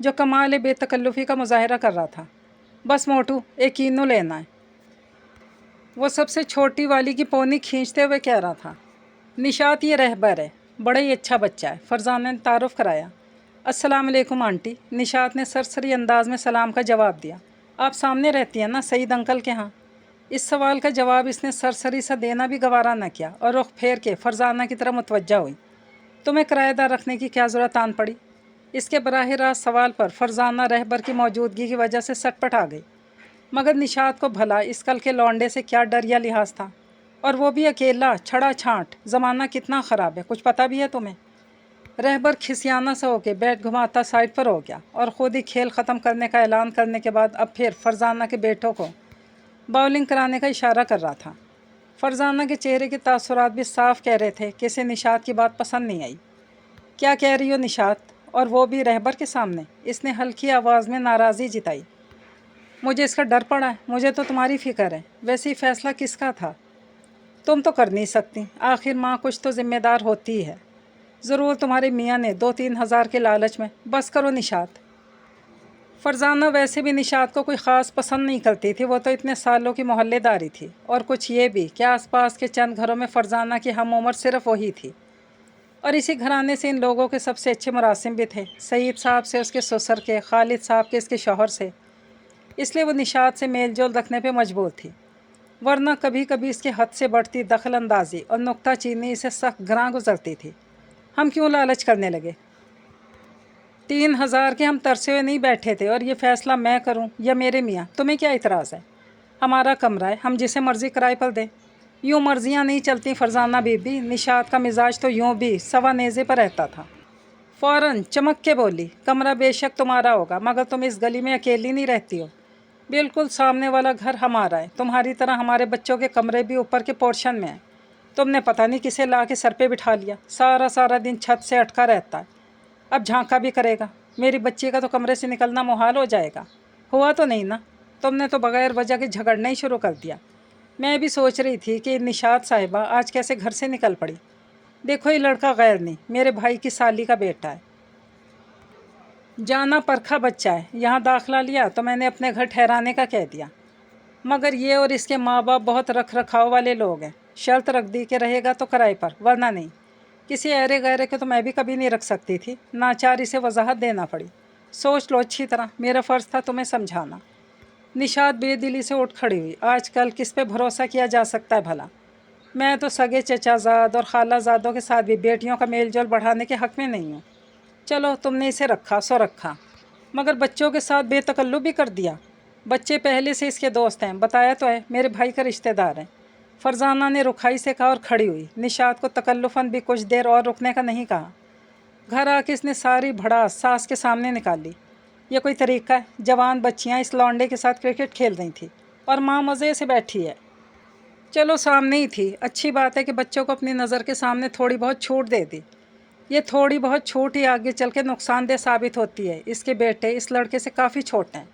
जो कमाल बेतकल्लुफ़ी का मुजाहरा कर रहा था। बस मोटू, एक कीनू लेना है, वो सबसे छोटी वाली की पौनी खींचते हुए कह रहा था। निशात ये रहबर है, बड़ा ही अच्छा बच्चा है, फरजाना ने तारुफ कराया। अस्सलाम वालेकुम आंटी, निशात ने सरसरी अंदाज में सलाम का जवाब दिया। आप सामने रहती हैं ना सईद अंकल के यहाँ? इस सवाल का जवाब इसने सरसरी सा देना भी गवारा न किया और रुख फेर के फरजाना की तरफ मुतवज्जा हुई। तुम्हें किराएदार रखने की क्या ज़रूरत आन पड़ी? इसके बराह रास्त सवाल पर फरजाना रहबर की मौजूदगी की वजह से सटपट आ गई, मगर निशात को भला इस कल के लौंडे से क्या डर या लिहाज था, और वो भी अकेला, छड़ा छांट। ज़माना कितना ख़राब है, कुछ पता भी है तुम्हें? रहबर खिसियाना सा होके बैट घुमाता साइड पर हो गया और ख़ुद ही खेल ख़त्म करने का ऐलान करने के बाद अब फिर फरजाना के बेटों को बाउलिंग कराने का इशारा कर रहा था। फरजाना के चेहरे के तासुरात भी साफ कह रहे थे कि इसे निशात की बात पसंद नहीं आई। क्या कह रही हो निशात, और वो भी रहबर के सामने? इसने हल्की आवाज़ में नाराज़ी जताई। मुझे इसका डर पड़ा है, मुझे तो तुम्हारी फ़िक्र है। वैसे ही फ़ैसला किसका था? तुम तो कर नहीं सकती, आखिर माँ कुछ तो ज़िम्मेदार होती है। ज़रूर तुम्हारे मियाँ ने 2-3 हज़ार के लालच में। बस करो निशात। फरजाना वैसे भी निशात को कोई ख़ास पसंद नहीं करती थी, वो तो इतने सालों की मोहल्लेदारी थी, और कुछ ये भी कि आसपास के चंद घरों में फरजाना की हम उम्र सिर्फ वही थी, और इसी घराने से इन लोगों के सबसे अच्छे मुरासिम भी थे, सईद साहब से उसके ससुर के, खालिद साहब के इसके शौहर से। इसलिए वो निशात से मेल जोल रखने पे मजबूर थी, वरना कभी कभी इसके हद से बढ़ती दखल अंदाजी और नुक्ता चीनी इसे सख्त ग्रां गुजरती थी। हम क्यों लालच करने लगे? 3,000 के हम तरसे हुए नहीं बैठे थे, और ये फ़ैसला मैं करूं या मेरे मियाँ, तुम्हें क्या इतराज़ है? हमारा कमरा है, हम जिसे मर्ज़ी किराए पर दें। यूँ मर्जियाँ नहीं चलती फरजाना बीबी। निशात का मिजाज तो यूँ भी सवा नेज़े पर रहता था। फ़ौरन चमक के बोली, कमरा बेशक तुम्हारा होगा, मगर तुम इस गली में अकेली नहीं रहती हो। बिल्कुल सामने वाला घर हमारा है। तुम्हारी तरह हमारे बच्चों के कमरे भी ऊपर के पोर्शन में हैं। तुमने पता नहीं किसे ला के सर पे बिठा लिया, सारा सारा दिन छत से अटका रहता है। अब झांका भी करेगा। मेरी बच्ची का तो कमरे से निकलना मुहाल हो जाएगा। हुआ तो नहीं ना? तुमने तो बग़ैर वजह के झगड़ना ही शुरू कर दिया। मैं भी सोच रही थी कि निशात साहिबा आज कैसे घर से निकल पड़ी। देखो ये लड़का गैर नहीं, मेरे भाई की साली का बेटा है, जाना परखा बच्चा है। यहाँ दाखिला लिया तो मैंने अपने घर ठहराने का कह दिया, मगर ये और इसके माँ बाप बहुत रख रखाव वाले लोग हैं। शर्त रख दी कि रहेगा तो किराए पर, वरना नहीं। किसी अरे गैरे के तो मैं भी कभी नहीं रख सकती थी। नाचार इसे वजाहत देना पड़ी। सोच लो अच्छी तरह, मेरा फ़र्ज़ था तुम्हें समझाना। निशात बेदिली से उठ खड़ी हुई। आजकल किस पे भरोसा किया जा सकता है भला? मैं तो सगे चचाजाद और खालाजादों के साथ भी बेटियों का मेल जोल बढ़ाने के हक़ में नहीं हूँ। चलो तुमने इसे रखा सो रखा, मगर बच्चों के साथ बेतकल्लुफ़ भी कर दिया। बच्चे पहले से इसके दोस्त हैं, बताया तो है, मेरे भाई का रिश्तेदार हैं। फरजाना ने रुखाई से कहा और खड़ी हुई। निशात को तकल्लुफ़न भी कुछ देर और रुकने का नहीं कहा। घर आके इसने सारी भड़ास सास के सामने निकाल ली। ये कोई तरीका है? जवान बच्चियाँ इस लौंडे के साथ क्रिकेट खेल रही थी और माँ मज़े से बैठी है। चलो सामने ही थी, अच्छी बात है कि बच्चों को अपनी नज़र के सामने थोड़ी बहुत छूट दे दी। ये थोड़ी बहुत छूट ही आगे चल के नुकसानदेह साबित होती है। इसके बेटे इस लड़के से काफ़ी छोटे हैं,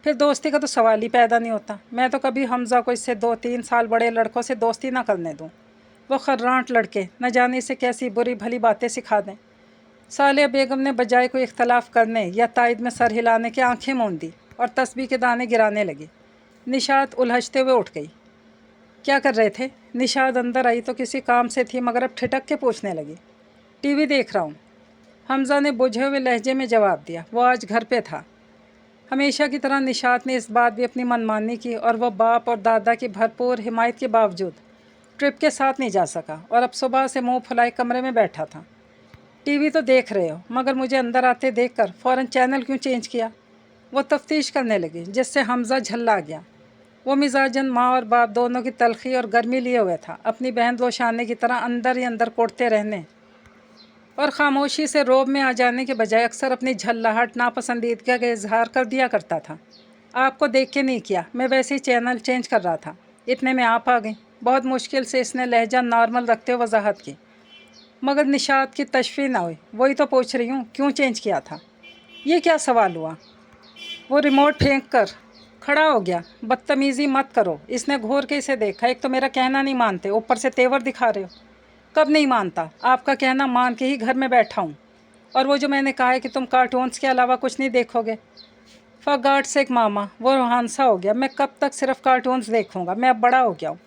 फिर दोस्ती का तो सवाल ही पैदा नहीं होता। मैं तो कभी हमज़ा को इससे 2-3 साल बड़े लड़कों से दोस्ती ना करने दूँ। वो खर्रांट लड़के न जाने इसे कैसी बुरी भली बातें सिखा दें। सालिया बेगम ने बजाय कोई इख्तलाफ करने या तायद में सर हिलाने की आंखें मूंद दी और तस्बीह के दाने गिराने लगी। निशात उलझते हुए उठ गई। क्या कर रहे थे? निशात अंदर आई तो किसी काम से थी, मगर अब ठिठक के पूछने लगी। टीवी देख रहा हूँ, हमज़ा ने बुझे हुए लहजे में जवाब दिया। वो आज घर पे था। हमेशा की तरह निशात ने इस बात भी अपनी मनमानी की और वह बाप और दादा की भरपूर हिमायत के बावजूद ट्रिप के साथ नहीं जा सका और अब सुबह से मुंह फुलाए कमरे में बैठा था। टीवी तो देख रहे हो, मगर मुझे अंदर आते देखकर फ़ौरन चैनल क्यों चेंज किया? वो तफ्तीश करने लगी, जिससे हमज़ा झल्ला गया। वो मिजाजन माँ और बाप दोनों की तलखी और गर्मी लिए हुए था। अपनी बहन रोशाने की तरह अंदर ही अंदर कोड़ते रहने और ख़ामोशी से रोब में आ जाने के बजाय अक्सर अपनी झल्लाहट नापसंदीदगी का इजहार कर दिया करता था। आपको देख के नहीं किया, मैं वैसे ही चैनल चेंज कर रहा था। इतने में आप आ गई। बहुत मुश्किल से इसने लहजा नॉर्मल रखते हुए वजाहत की, मगर निशात की तशफ़ी ना हुई। वही तो पूछ रही हूँ, क्यों चेंज किया था? ये क्या सवाल हुआ? वो रिमोट फेंक कर खड़ा हो गया। बदतमीज़ी मत करो। इसने घूर के इसे देखा। एक तो मेरा कहना नहीं मानते, ऊपर से तेवर दिखा रहे हो। कब नहीं मानता? आपका कहना मान के ही घर में बैठा हूँ। और वो जो मैंने कहा है कि तुम कार्टून्स के अलावा कुछ नहीं देखोगे। फॉर गॉड सेक मामा, वो रूहानसा हो गया। मैं कब तक सिर्फ कार्टून्स देखूँगा? मैं अब बड़ा हो गया हूँ।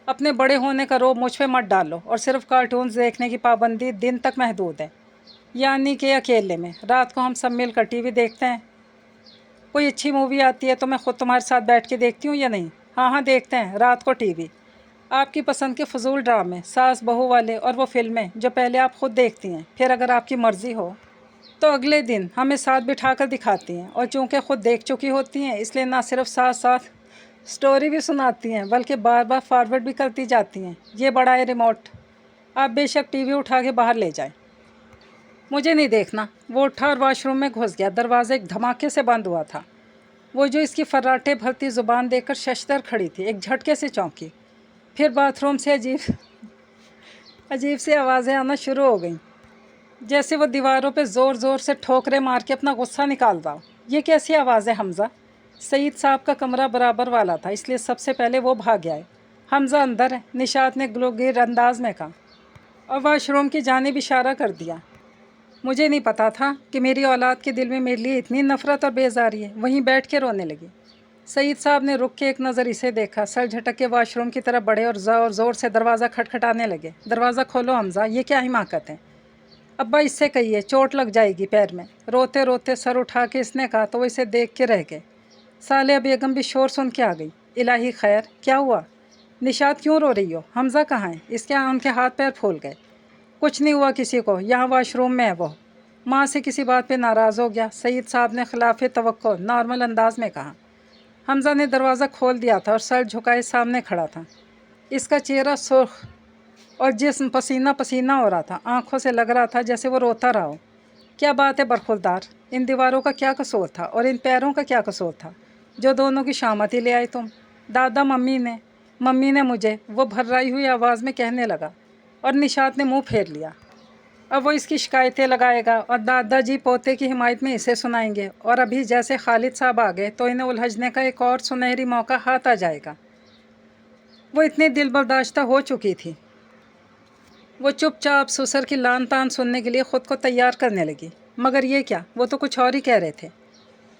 अपने बड़े होने का रोब मुझ पे मत डालो। और सिर्फ कार्टून्स देखने की पाबंदी दिन तक महदूद है, यानी कि अकेले में। रात को हम सब मिलकर टीवी देखते हैं। कोई अच्छी मूवी आती है तो मैं ख़ुद तुम्हारे साथ बैठ के देखती हूँ या नहीं? हाँ देखते हैं रात को टीवी। आपकी पसंद के फजूल ड्रामे, सास बहू वाले, और वो फिल्में जो पहले आप खुद देखती हैं, फिर अगर आपकी मर्ज़ी हो तो अगले दिन हमें साथ बिठाकर दिखाती हैं। और चूँकि ख़ुद देख चुकी होती हैं, इसलिए ना सिर्फ साथ साथ स्टोरी भी सुनाती हैं, बल्कि बार बार फॉरवर्ड भी करती जाती हैं। ये बड़ा है रिमोट, आप बेशक टीवी उठा के बाहर ले जाएं। मुझे नहीं देखना। वो उठा और वॉशरूम में घुस गया। दरवाज़ा एक धमाके से बंद हुआ था। वो जो इसकी फर्राटे भरती ज़ुबान देखकर शशदर खड़ी थी, एक झटके से चौंकी। फिर बाथरूम से अजीब सी आवाज़ें आना शुरू हो गईं, जैसे वो दीवारों पे ज़ोर ज़ोर से ठोकरें मार के अपना गुस्सा निकाल रहा हो। ये कैसी आवाज़ है हमज़ा? सईद साहब का कमरा बराबर वाला था, इसलिए सबसे पहले वो भाग गया है। हमज़ा अंदर है, निशात ने ग्लोगीर अंदाज में कहा और वॉशरूम की जानिब इशारा कर दिया। मुझे नहीं पता था कि मेरी औलाद के दिल में मेरे लिए इतनी नफ़रत और बेजारी है। वहीं बैठ के रोने लगी। सईद साहब ने रुक के एक नज़र इसे देखा, सर झटक के वॉशरूम की तरफ बढ़े और ज़ोर से दरवाज़ा खटखटाने लगे। दरवाज़ा खोलो हमज़ा, ये क्या हिमाकत है? अब्बा इससे कहिए, चोट लग जाएगी पैर में। रोते रोते सर उठा के इसने कहा तो वो इसे देख के रह गए। सालिया बेगम भी शोर सुन के आ गई। इलाही खैर, क्या हुआ? निशात क्यों रो रही हो? हमज़ा कहाँ है? इसके उनके हाथ पैर फूल गए। कुछ नहीं हुआ किसी को, यहाँ वॉशरूम में है वो। माँ से किसी बात पे नाराज़ हो गया, सईद साहब ने खिलाफ तवक्को नॉर्मल अंदाज में कहा। हमज़ा ने दरवाज़ा खोल दिया था और सर झुकाए सामने खड़ा था। इसका चेहरा सुर्ख और जिस्म पसीना पसीना हो रहा था। आंखों से लग रहा था जैसे वो रोता रहा हो। क्या बात है बरखुरदार? इन दीवारों का क्या कसूर था और इन पैरों का क्या कसूर था जो दोनों की शामती ले आए तुम? दादा मम्मी ने मुझे, वो भर्राई हुई आवाज़ में कहने लगा और निशात ने मुंह फेर लिया। अब वो इसकी शिकायतें लगाएगा और दादाजी पोते की हिमायत में इसे सुनाएंगे। और अभी जैसे खालिद साहब आ गए तो इन्हें उलझने का एक और सुनहरी मौका हाथ आ जाएगा। वो इतनी दिल बर्दाश्ता हो चुकी थी। वो चुपचाप ससुर की लान तान सुनने के लिए ख़ुद को तैयार करने लगी। मगर ये क्या, वो तो कुछ और ही कह रहे थे।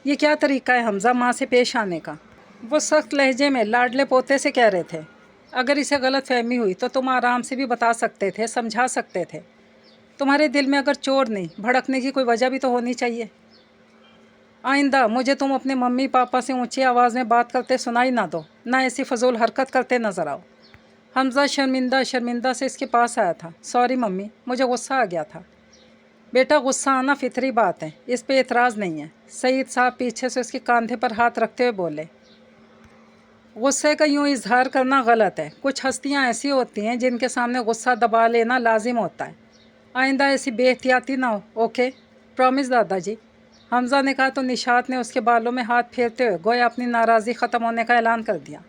ये क्या तरीका है हमज़ा माँ से पेश आने का? वो सख्त लहजे में लाडले पोते से कह रहे थे। अगर इसे गलत फहमी हुई तो तुम आराम से भी बता सकते थे, समझा सकते थे। तुम्हारे दिल में अगर चोर नहीं, भड़कने की कोई वजह भी तो होनी चाहिए। आइंदा मुझे तुम अपने मम्मी पापा से ऊंची आवाज़ में बात करते सुनाई ना दो, ना ऐसी फजूल हरकत करते नज़र आओ। हमज़ा शर्मिंदा से इसके पास आया था। सॉरी मम्मी, मुझे गुस्सा आ गया था। बेटा, गुस्सा आना फितरी बात है, इस पे एतराज़ नहीं है। सईद साहब पीछे से उसके कंधे पर हाथ रखते हुए बोले। गुस्से का यूँ इजहार करना गलत है। कुछ हस्तियाँ ऐसी होती हैं जिनके सामने गुस्सा दबा लेना लाजिम होता है। आइंदा ऐसी बेहतियाती ना हो, ओके? प्रॉमिस दादाजी। हमज़ा ने कहा तो निशात ने उसके बालों में हाथ फेरते हुए गोया अपनी नाराज़गी ख़त्म होने का ऐलान कर दिया।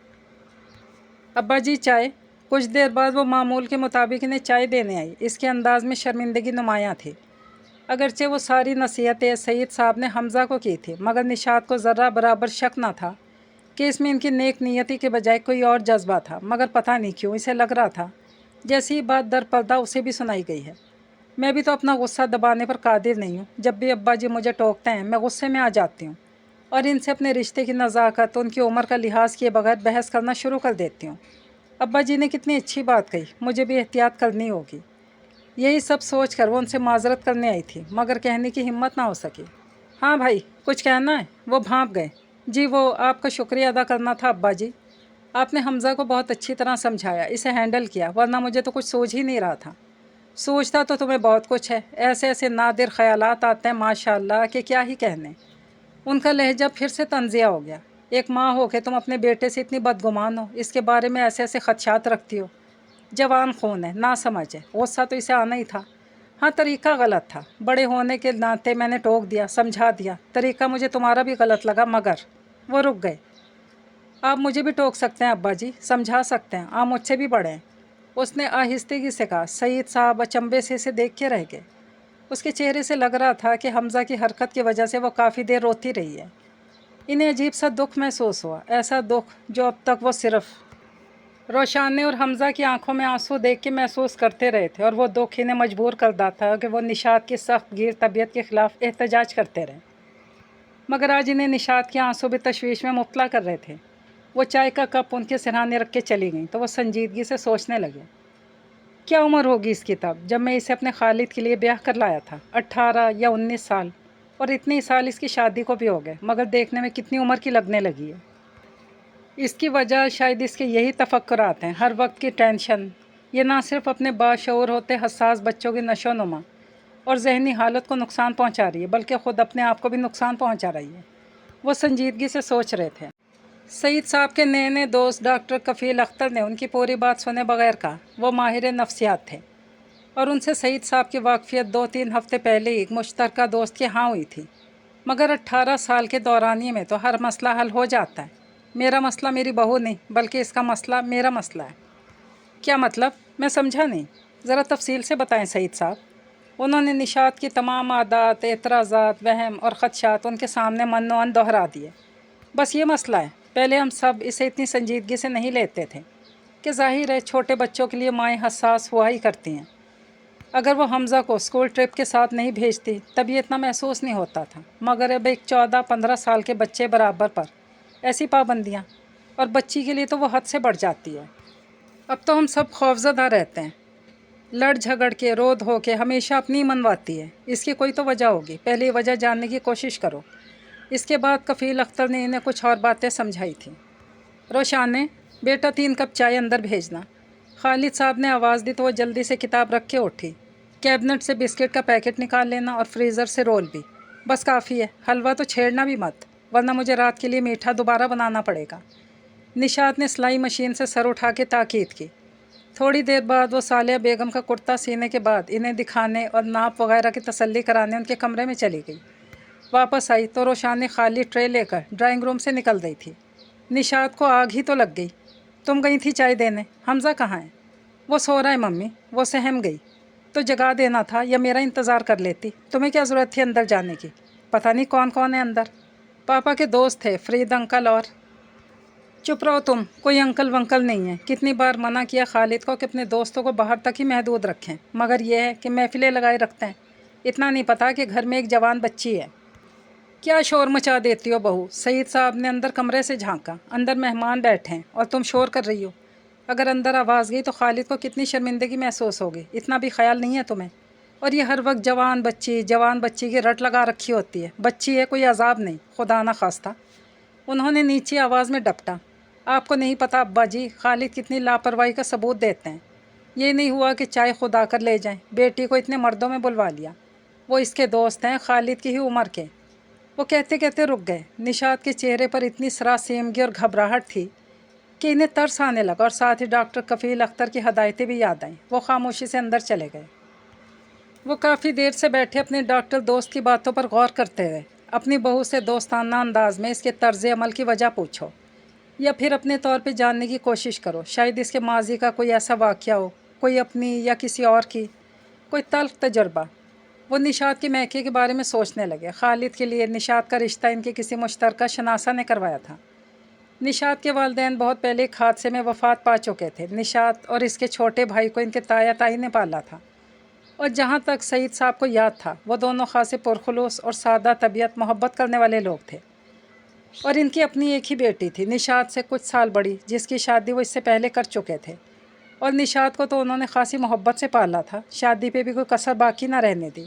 अब्बा जी चाय। कुछ देर बाद वो मामूल के मुताबिक इन्हें चाय देने आई। इसके अंदाज में शर्मिंदगी नुमायाँ थी। अगरचे वो सारी नसीहतें सईद साहब ने हमज़ा को की थी, मगर निशात को ज़र्रा बराबर शक न था कि इसमें इनकी नेक नीयती के बजाय कोई और जज्बा था। मगर पता नहीं क्यों इसे लग रहा था जैसी ही बात दर पर्दा उसे भी सुनाई गई है। मैं भी तो अपना गुस्सा दबाने पर कादिर नहीं हूँ। जब भी अब्बा जी मुझे टोकते हैं मैं गुस्से में आ जाती हूँ और इनसे अपने रिश्ते की नज़ाकत, उनकी उम्र का लिहाज किए बगैर बहस करना शुरू कर देती हूँ। अब्बा जी ने कितनी अच्छी बात कही, मुझे भी एहतियात करनी होगी। यही सब सोच कर वो उनसे माजरत करने आई थी, मगर कहने की हिम्मत ना हो सकी। हाँ भाई, कुछ कहना है? वो भांप गए। जी वो आपका शुक्रिया अदा करना था अब्बा जी। आपने हमज़ा को बहुत अच्छी तरह समझाया, इसे हैंडल किया, वरना मुझे तो कुछ सोच ही नहीं रहा था। सोचता तो तुम्हें बहुत कुछ है, ऐसे ऐसे नादिर ख्यालात आते हैं माशाअल्लाह कि क्या ही कहने। उनका लहजा फिर से तंजिया हो गया। एक माँ हो के तुम अपने बेटे से इतनी बदगुमान हो, इसके बारे में ऐसे ऐसे खदशात रखती हो। जवान खून है, ना समझ है, गुस्सा तो इसे आना ही था। हाँ, तरीका गलत था। बड़े होने के नाते मैंने टोक दिया, समझा दिया। तरीका मुझे तुम्हारा भी गलत लगा, मगर वो रुक गए। आप मुझे भी टोक सकते हैं अब्बा जी, समझा सकते हैं, आप मुझसे भी बड़े हैं। उसने आहिस्तेगी से कहा। सईद साहब अचंभे से इसे देख के रह गए। उसके चेहरे से लग रहा था कि हमज़ा की हरकत की वजह से वो काफ़ी देर रोती रही है। इन्हें अजीब सा दुख महसूस हुआ, ऐसा दुख जो अब तक वो सिर्फ रोशाने और हमज़ा की आंखों में आंसू देख के महसूस करते रहे थे, और वो दुख इन्हें मजबूर कर देता था कि वो निशात की सख्त गिर तबीयत के ख़िलाफ़ एहतजाज करते रहे। मगर आज इन्हें निशात के आंसू भी तशवीश में मुब्तला कर रहे थे। वो चाय का कप उनके सिरहाने रख के चली गई तो वो संजीदगी से सोचने लगे, क्या उम्र होगी इसकी तब जब मैं इसे अपने खालिद के लिए ब्याह कर लाया था? 18 या 19 साल। और इतने साल इसकी शादी को भी हो गए, मगर देखने में कितनी उम्र की लगने लगी है। इसकी वजह शायद इसके यही तफक्कुरात हैं, हर वक्त की टेंशन। ये ना सिर्फ अपने बाशऊर होते हसास बच्चों की नशोनुमा और जहनी हालत को नुकसान पहुंचा रही है, बल्कि ख़ुद अपने आप को भी नुकसान पहुंचा रही है। वो संजीदगी से सोच रहे थे। सईद साहब के नए नए दोस्त डॉक्टर कफ़ील अख्तर ने उनकी पूरी बात सुने बगैर कहा। वो माहिर नफ्सियात थे और उनसे सईद साहब की वाकफियत 2-3 हफ्ते पहले ही एक मुश्तरका दोस्त की हाँ हुई थी। मगर 18 साल के दौरानिए में तो हर मसला हल हो जाता है। मेरा मसला मेरी बहू नहीं, बल्कि इसका मसला मेरा मसला है। क्या मतलब? मैं समझा नहीं, ज़रा तफसील से बताएं सईद साहब। उन्होंने निशात की तमाम आदात, एतराज़ात, वहम और ख़दशात उनके सामने मनोअन दोहरा दिए। बस ये मसला है। पहले हम सब इसे इतनी संजीदगी से नहीं लेते थे कि ज़ाहिर है छोटे बच्चों के लिए माएँ हसास हुआ ही करती हैं। अगर वो हमज़ा को स्कूल ट्रिप के साथ नहीं भेजती तब ये इतना महसूस नहीं होता था, मगर अब एक 14-15 साल के बच्चे बराबर पर ऐसी पाबंदियाँ, और बच्ची के लिए तो वो हद से बढ़ जाती है। अब तो हम सब खौफज़दा रहते हैं। लड़ झगड़ के, रो धो के हमेशा अपनी मनवाती है। इसकी कोई तो वजह होगी, पहले वजह जानने की कोशिश करो। इसके बाद कफ़ील अख्तर ने इन्हें कुछ और बातें समझाई थी। रोशाने, बेटा 3 कप चाय अंदर भेजना। खालिद साहब ने आवाज़ दी तो वो जल्दी से किताब रख के उठी। कैबिनेट से बिस्किट का पैकेट निकाल लेना और फ्रीज़र से रोल भी। बस काफ़ी है, हलवा तो छेड़ना भी मत, वरना मुझे रात के लिए मीठा दोबारा बनाना पड़ेगा। निशात ने सिलाई मशीन से सर उठा के ताकीद की। थोड़ी देर बाद वो सालिया बेगम का कुर्ता सीने के बाद इन्हें दिखाने और नाप वगैरह की तसल्ली कराने उनके कमरे में चली गई। वापस आई तो रोशानी खाली ट्रे लेकर ड्राइंग रूम से निकल गई थी। निशात को आग ही तो लग गई। तुम गई थी चाय देने, हमज़ा कहाँ है? वो सो रहा है मम्मी। वो सहम गई। तो जगा देना था या मेरा इंतज़ार कर लेती। तुम्हें क्या ज़रूरत थी अंदर जाने की? पता नहीं कौन कौन है अंदर। पापा के दोस्त थे, फरीद अंकल और। चुप रहो तुम, कोई अंकल वंकल नहीं है। कितनी बार मना किया खालिद को कि अपने दोस्तों को बाहर तक ही महदूद रखें, मगर यह है कि महफिलें लगाए रखते हैं। इतना नहीं पता कि घर में एक जवान बच्ची है। क्या शोर मचा देती हो बहू? सईद साहब ने अंदर कमरे से झांका। अंदर मेहमान बैठे हैं और तुम शोर कर रही हो। अगर अंदर आवाज़ गई तो खालिद को कितनी शर्मिंदगी महसूस होगी, इतना भी ख्याल नहीं है तुम्हें? और ये हर वक्त जवान बच्ची की रट लगा रखी होती है। बच्ची है, कोई अजाब नहीं, खुदा ना खास्ता। उन्होंने नीची आवाज़ में डपटा। आपको नहीं पता अब्बा जी, खालिद कितनी लापरवाही का सबूत देते हैं। ये नहीं हुआ कि चाय खुद आकर ले जाएं, बेटी को इतने मर्दों में बुलवा लिया। वो इसके दोस्त हैं, खालिद की ही उम्र के। वो कहते कहते रुक गए। निशात के चेहरे पर इतनी सरासीमगी और घबराहट थी کہ انہیں ترس آنے لگا اور ساتھ ہی ڈاکٹر کفیل اختر کی ہدایتیں بھی یاد آئیں۔ وہ خاموشی سے اندر چلے گئے۔ وہ کافی دیر سے بیٹھے اپنے ڈاکٹر دوست کی باتوں پر غور کرتے رہے۔ اپنی بہو سے دوستانہ انداز میں اس کے طرز عمل کی وجہ پوچھو، یا پھر اپنے طور پہ جاننے کی کوشش کرو، شاید اس کے ماضی کا کوئی ایسا واقعہ ہو، کوئی اپنی یا کسی اور کی کوئی تلخ تجربہ۔ وہ نشاط کے میکے کے بارے میں سوچنے لگے۔ خالد کے لیے نشاط کا رشتہ ان کے کسی مشترکہ شناسہ نے کروایا تھا۔ نشاط کے والدین بہت پہلے ایک حادثے میں وفات پا چکے تھے۔ نشاط اور اس کے چھوٹے بھائی کو ان کے تایا تائی نے پالا تھا، اور جہاں تک سعید صاحب کو یاد تھا وہ دونوں خاصے پرخلوص اور سادہ طبیعت محبت کرنے والے لوگ تھے۔ اور ان کی اپنی ایک ہی بیٹی تھی، نشاط سے کچھ سال بڑی، جس کی شادی وہ اس سے پہلے کر چکے تھے، اور نشاط کو تو انہوں نے خاصی محبت سے پالا تھا، شادی پہ بھی کوئی کسر باقی نہ رہنے دی۔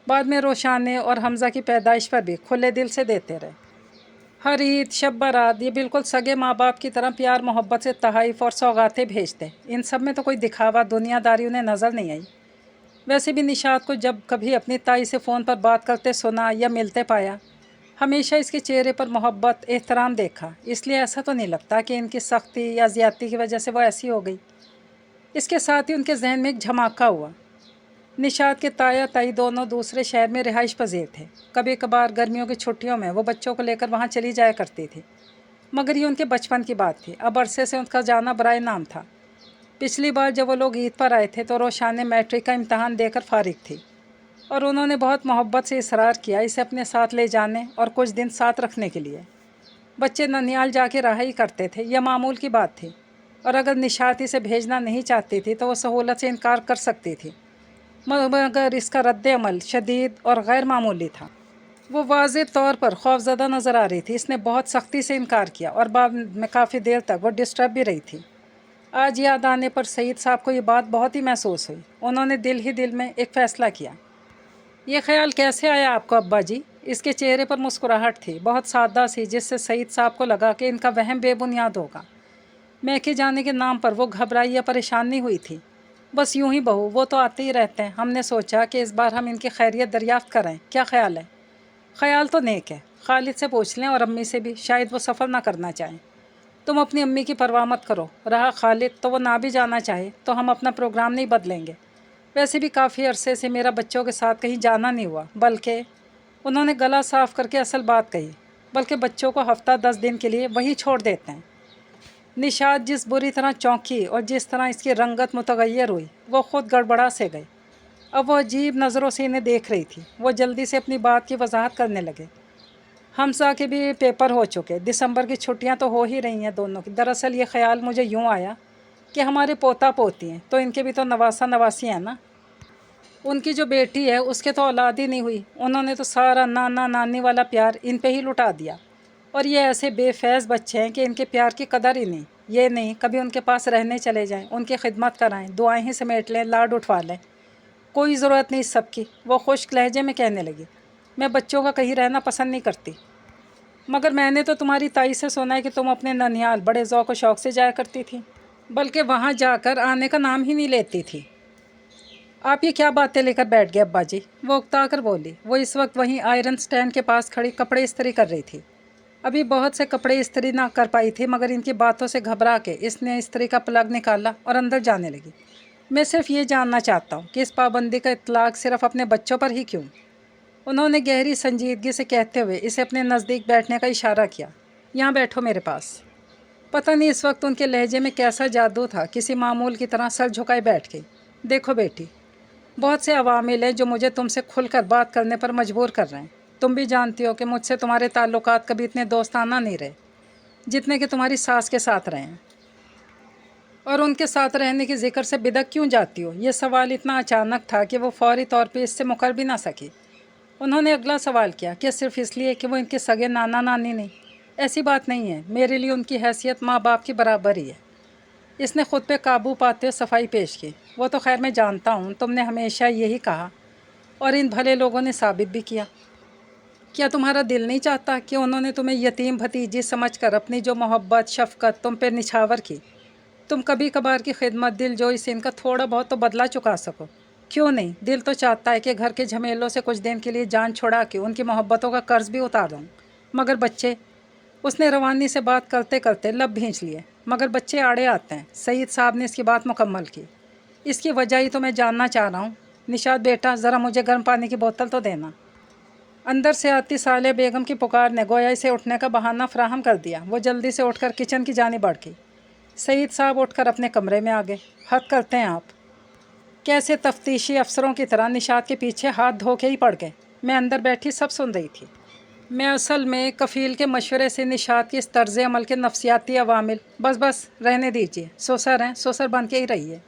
بعد میں روشانے اور حمزہ کی پیدائش پر بھی کھلے دل سے دیتے رہے۔ ہر عید، شب برات یہ بالکل سگے ماں باپ کی طرح پیار محبت سے تحائف اور سوغاتیں بھیجتے۔ ان سب میں تو کوئی دکھاوا، دنیا داری انہیں نظر نہیں آئی۔ ویسے بھی نشاط کو جب کبھی اپنی تائی سے فون پر بات کرتے سنا یا ملتے پایا، ہمیشہ اس کے چہرے پر محبت، احترام دیکھا، اس لیے ایسا تو نہیں لگتا کہ ان کی سختی یا زیادتی کی وجہ سے وہ ایسی ہو گئی۔ اس کے ساتھ ہی ان کے ذہن میں ایک جھماکہ ہوا۔ نشاط کے تایا تائی دونوں دوسرے شہر میں رہائش پذیر تھے۔ کبھی کبھار گرمیوں کی چھٹیوں میں وہ بچوں کو لے کر وہاں چلی جایا کرتی تھی، مگر یہ ان کے بچپن کی بات تھی۔ اب عرصے سے ان کا جانا برائے نام تھا۔ پچھلی بار جب وہ لوگ عید پر آئے تھے تو روشان نے میٹرک کا امتحان دے کر فارغ تھی، اور انہوں نے بہت محبت سے اصرار کیا اسے اپنے ساتھ لے جانے اور کچھ دن ساتھ رکھنے کے لیے۔ بچے ننیال جا کے رہا ہی کرتے تھے، یہ معمول کی بات تھی، اور اگر نشاط اسے بھیجنا نہیں چاہتی تھی تو وہ سہولت سے انکار کر سکتی تھی، مگر اس کا رد عمل شدید اور غیر معمولی تھا۔ وہ واضح طور پر خوفزدہ نظر آ رہی تھی۔ اس نے بہت سختی سے انکار کیا، اور بعد میں کافی دیر تک وہ ڈسٹرب بھی رہی تھی۔ آج یاد آنے پر سعید صاحب کو یہ بات بہت ہی محسوس ہوئی۔ انہوں نے دل ہی دل میں ایک فیصلہ کیا۔ یہ خیال کیسے آیا آپ کو ابا جی؟ اس کے چہرے پر مسکراہٹ تھی، بہت سادہ سی، جس سے سعید صاحب کو لگا کہ ان کا وہم بے بنیاد ہوگا۔ میکے جانے کے نام پر وہ گھبرائی یا پریشان نہیں ہوئی تھی۔ بس یوں ہی بہو، وہ تو آتے ہی رہتے ہیں، ہم نے سوچا کہ اس بار ہم ان کی خیریت دریافت کریں، کیا خیال ہے؟ خیال تو نیک ہے، خالد سے پوچھ لیں اور امی سے بھی، شاید وہ سفر نہ کرنا چاہیں۔ تم اپنی امی کی پرواہ مت کرو۔ رہا خالد، تو وہ نہ بھی جانا چاہے تو ہم اپنا پروگرام نہیں بدلیں گے۔ ویسے بھی کافی عرصے سے میرا بچوں کے ساتھ کہیں جانا نہیں ہوا، بلکہ انہوں نے گلا صاف کر کے اصل بات کہی، بلکہ بچوں کو ہفتہ 10 دن کے لیے وہیں چھوڑ دیتے ہیں۔ نشاط جس بری طرح چونکی اور جس طرح اس کی رنگت متغیر ہوئی، وہ خود گڑبڑا سے گئی۔ اب وہ عجیب نظروں سے انہیں دیکھ رہی تھی۔ وہ جلدی سے اپنی بات کی وضاحت کرنے لگے۔ حمزہ کے بھی پیپر ہو چکے، دسمبر کی چھٹیاں تو ہو ہی رہی ہیں دونوں کی۔ دراصل یہ خیال مجھے یوں آیا کہ ہمارے پوتا پوتی ہیں تو ان کے بھی تو نواسا نواسی ہیں نا۔ ان کی جو بیٹی ہے اس کے تو اولاد ہی نہیں ہوئی، انہوں نے تو سارا نانا نانی والا پیار ان پہ ہی لٹا دیا، اور یہ ایسے بے فیض بچے ہیں کہ ان کے پیار کی قدر ہی نہیں۔ یہ نہیں کبھی ان کے پاس رہنے چلے جائیں، ان کی خدمت کرائیں، دعائیں ہی سمیٹ لیں، لاڈ اٹھوا لیں، کوئی ضرورت نہیں اس سب کی۔ وہ خشک لہجے میں کہنے لگی، میں بچوں کا کہیں رہنا پسند نہیں کرتی، مگر میں نے تو تمہاری تائی سے سنا ہے کہ تم اپنے ننیال بڑے ذوق و شوق سے جایا کرتی تھی، بلکہ وہاں جا کر آنے کا نام ہی نہیں لیتی تھی۔ آپ یہ کیا باتیں لے کر بیٹھ گئے ابا جی؟ وہ اکتا کر بولی۔ وہ اس وقت وہیں آئرن سٹینڈ کے پاس کھڑی کپڑے استری کر رہی تھی۔ ابھی بہت سے کپڑے استری نہ کر پائی تھی، مگر ان کی باتوں سے گھبرا کے اس نے استری کا پلگ نکالا اور اندر جانے لگی۔ میں صرف یہ جاننا چاہتا ہوں کہ اس پابندی کا اطلاق صرف اپنے بچوں پر ہی کیوں؟ انہوں نے گہری سنجیدگی سے کہتے ہوئے اسے اپنے نزدیک بیٹھنے کا اشارہ کیا۔ یہاں بیٹھو میرے پاس۔ پتہ نہیں اس وقت ان کے لہجے میں کیسا جادو تھا، کسی معمول کی طرح سر جھکائے بیٹھ گئی۔ دیکھو بیٹی، بہت سے عوامل ہیں جو مجھے تم سے کھل کر بات کرنے پر مجبور کر رہے ہیں۔ تم بھی جانتی ہو کہ مجھ سے تمہارے تعلقات کبھی اتنے دوستانہ نہیں رہے جتنے کہ تمہاری ساس کے ساتھ رہے ہیں، اور ان کے ساتھ رہنے کے ذکر سے بدک کیوں جاتی ہو؟ یہ سوال اتنا اچانک تھا کہ وہ فوری طور پہ اس سے مکر بھی نہ سکی۔ انہوں نے اگلا سوال کیا کہ صرف اس لیے کہ وہ ان کے سگے نانا نانی نہیں؟ ایسی بات نہیں ہے، میرے لیے ان کی حیثیت ماں باپ کی برابر ہی ہے۔ اس نے خود پہ قابو پاتے صفائی پیش کی۔ وہ تو خیر میں جانتا ہوں، تم نے ہمیشہ یہی کہا اور ان بھلے لوگوں نے ثابت بھی کیا۔ کیا تمہارا دل نہیں چاہتا کہ انہوں نے تمہیں یتیم بھتیجی سمجھ کر اپنی جو محبت شفقت تم پہ نچھاور کی، تم کبھی کبھار کی خدمت دل جوئی سے ان کا تھوڑا بہت تو بدلہ چکا سکو؟ کیوں نہیں؟ دل تو چاہتا ہے کہ گھر کے جھمیلوں سے کچھ دن کے لیے جان چھڑا کے ان کی محبتوں کا قرض بھی اتار دوں، مگر بچے… اس نے روانی سے بات کرتے کرتے لب بھینچ لیے۔ مگر بچے آڑے آتے ہیں۔ سعید صاحب نے اس کی بات مکمل کی۔ اس کی وجہ ہی تو میں جاننا چاہ رہا ہوں۔ نشاط بیٹا ذرا مجھے گرم پانی کی بوتل تو دینا۔ اندر سے آتی صالحہ بیگم کی پکار نے گویا اسے اٹھنے کا بہانہ فراہم کر دیا۔ وہ جلدی سے اٹھ کر کچن کی جانب بڑھ گئی۔ سعید صاحب اٹھ کر اپنے کمرے میں آ گئے۔ حد کرتے ہیں آپ، کیسے تفتیشی افسروں کی طرح نشاط کے پیچھے ہاتھ دھو کے ہی پڑ گئے۔ میں اندر بیٹھی سب سن رہی تھی۔ میں اصل میں کفیل کے مشورے سے نشاط کی اس طرز عمل کے نفسیاتی عوامل بس رہنے دیجیے، سوسر ہیں، سوسر بن کے ہی رہیے،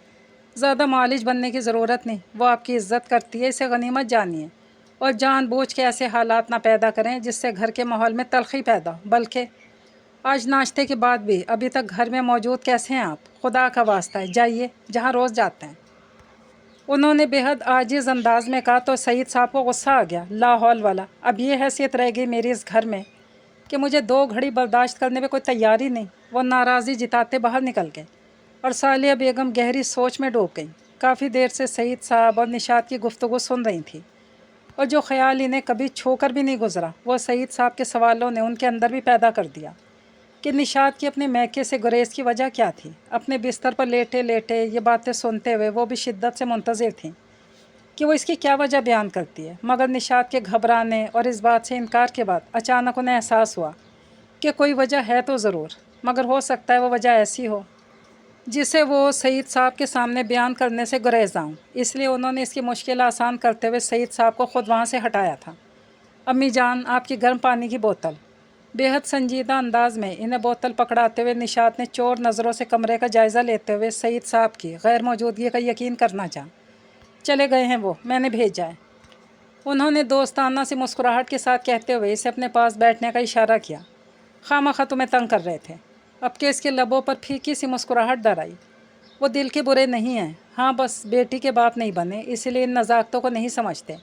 زیادہ معالج بننے کی ضرورت نہیں۔ وہ آپ کی عزت کرتی ہے، اسے غنیمت جانیے، اور جان بوجھ کے ایسے حالات نہ پیدا کریں جس سے گھر کے ماحول میں تلخی پیدا ہو۔ بلکہ آج ناشتے کے بعد بھی ابھی تک گھر میں موجود کیسے ہیں آپ؟ خدا کا واسطہ ہے جائیے جہاں روز جاتے ہیں۔ انہوں نے بے حد عاجز انداز میں کہا تو سعید صاحب کو غصہ آ گیا۔ لا حول ولا، اب یہ حیثیت رہ گئی میری اس گھر میں کہ مجھے 2 گھڑی برداشت کرنے میں کوئی تیاری نہیں۔ وہ ناراضی جتاتے باہر نکل گئے اور صالحہ بیگم گہری سوچ میں ڈوب گئیں۔ کافی دیر سے سعید صاحب اور نشاط کی گفتگو سن رہی تھیں، اور جو خیال انہیں کبھی چھو کر بھی نہیں گزرا وہ سعید صاحب کے سوالوں نے ان کے اندر بھی پیدا کر دیا کہ نشاط کی اپنے میکے سے گریز کی وجہ کیا تھی۔ اپنے بستر پر لیٹے لیٹے یہ باتیں سنتے ہوئے وہ بھی شدت سے منتظر تھیں کہ وہ اس کی کیا وجہ بیان کرتی ہے، مگر نشاط کے گھبرانے اور اس بات سے انکار کے بعد اچانک انہیں احساس ہوا کہ کوئی وجہ ہے تو ضرور، مگر ہو سکتا ہے وہ وجہ ایسی ہو جسے وہ سعید صاحب کے سامنے بیان کرنے سے گریز آؤں۔ اس لیے انہوں نے اس کی مشکل آسان کرتے ہوئے سعید صاحب کو خود وہاں سے ہٹایا تھا۔ امی جان، آپ کی گرم پانی کی بوتل۔ بے حد سنجیدہ انداز میں انہیں بوتل پکڑاتے ہوئے نشاط نے چور نظروں سے کمرے کا جائزہ لیتے ہوئے سعید صاحب کی غیر موجودگی کا یقین کرنا چاہا۔ چلے گئے ہیں وہ، میں نے بھیجا ہے، انہوں نے دوستانہ سی مسکراہٹ کے ساتھ کہتے ہوئے اسے اپنے پاس بیٹھنے کا اشارہ کیا۔ خواہ تمہیں تنگ کر رہے تھے۔ اب کہ اس کے لبوں پر پھیکی سی مسکراہٹ در آئی۔ وہ دل کے برے نہیں ہیں، ہاں بس بیٹی کے باپ نہیں بنے، اس لیے ان نزاکتوں کو نہیں سمجھتے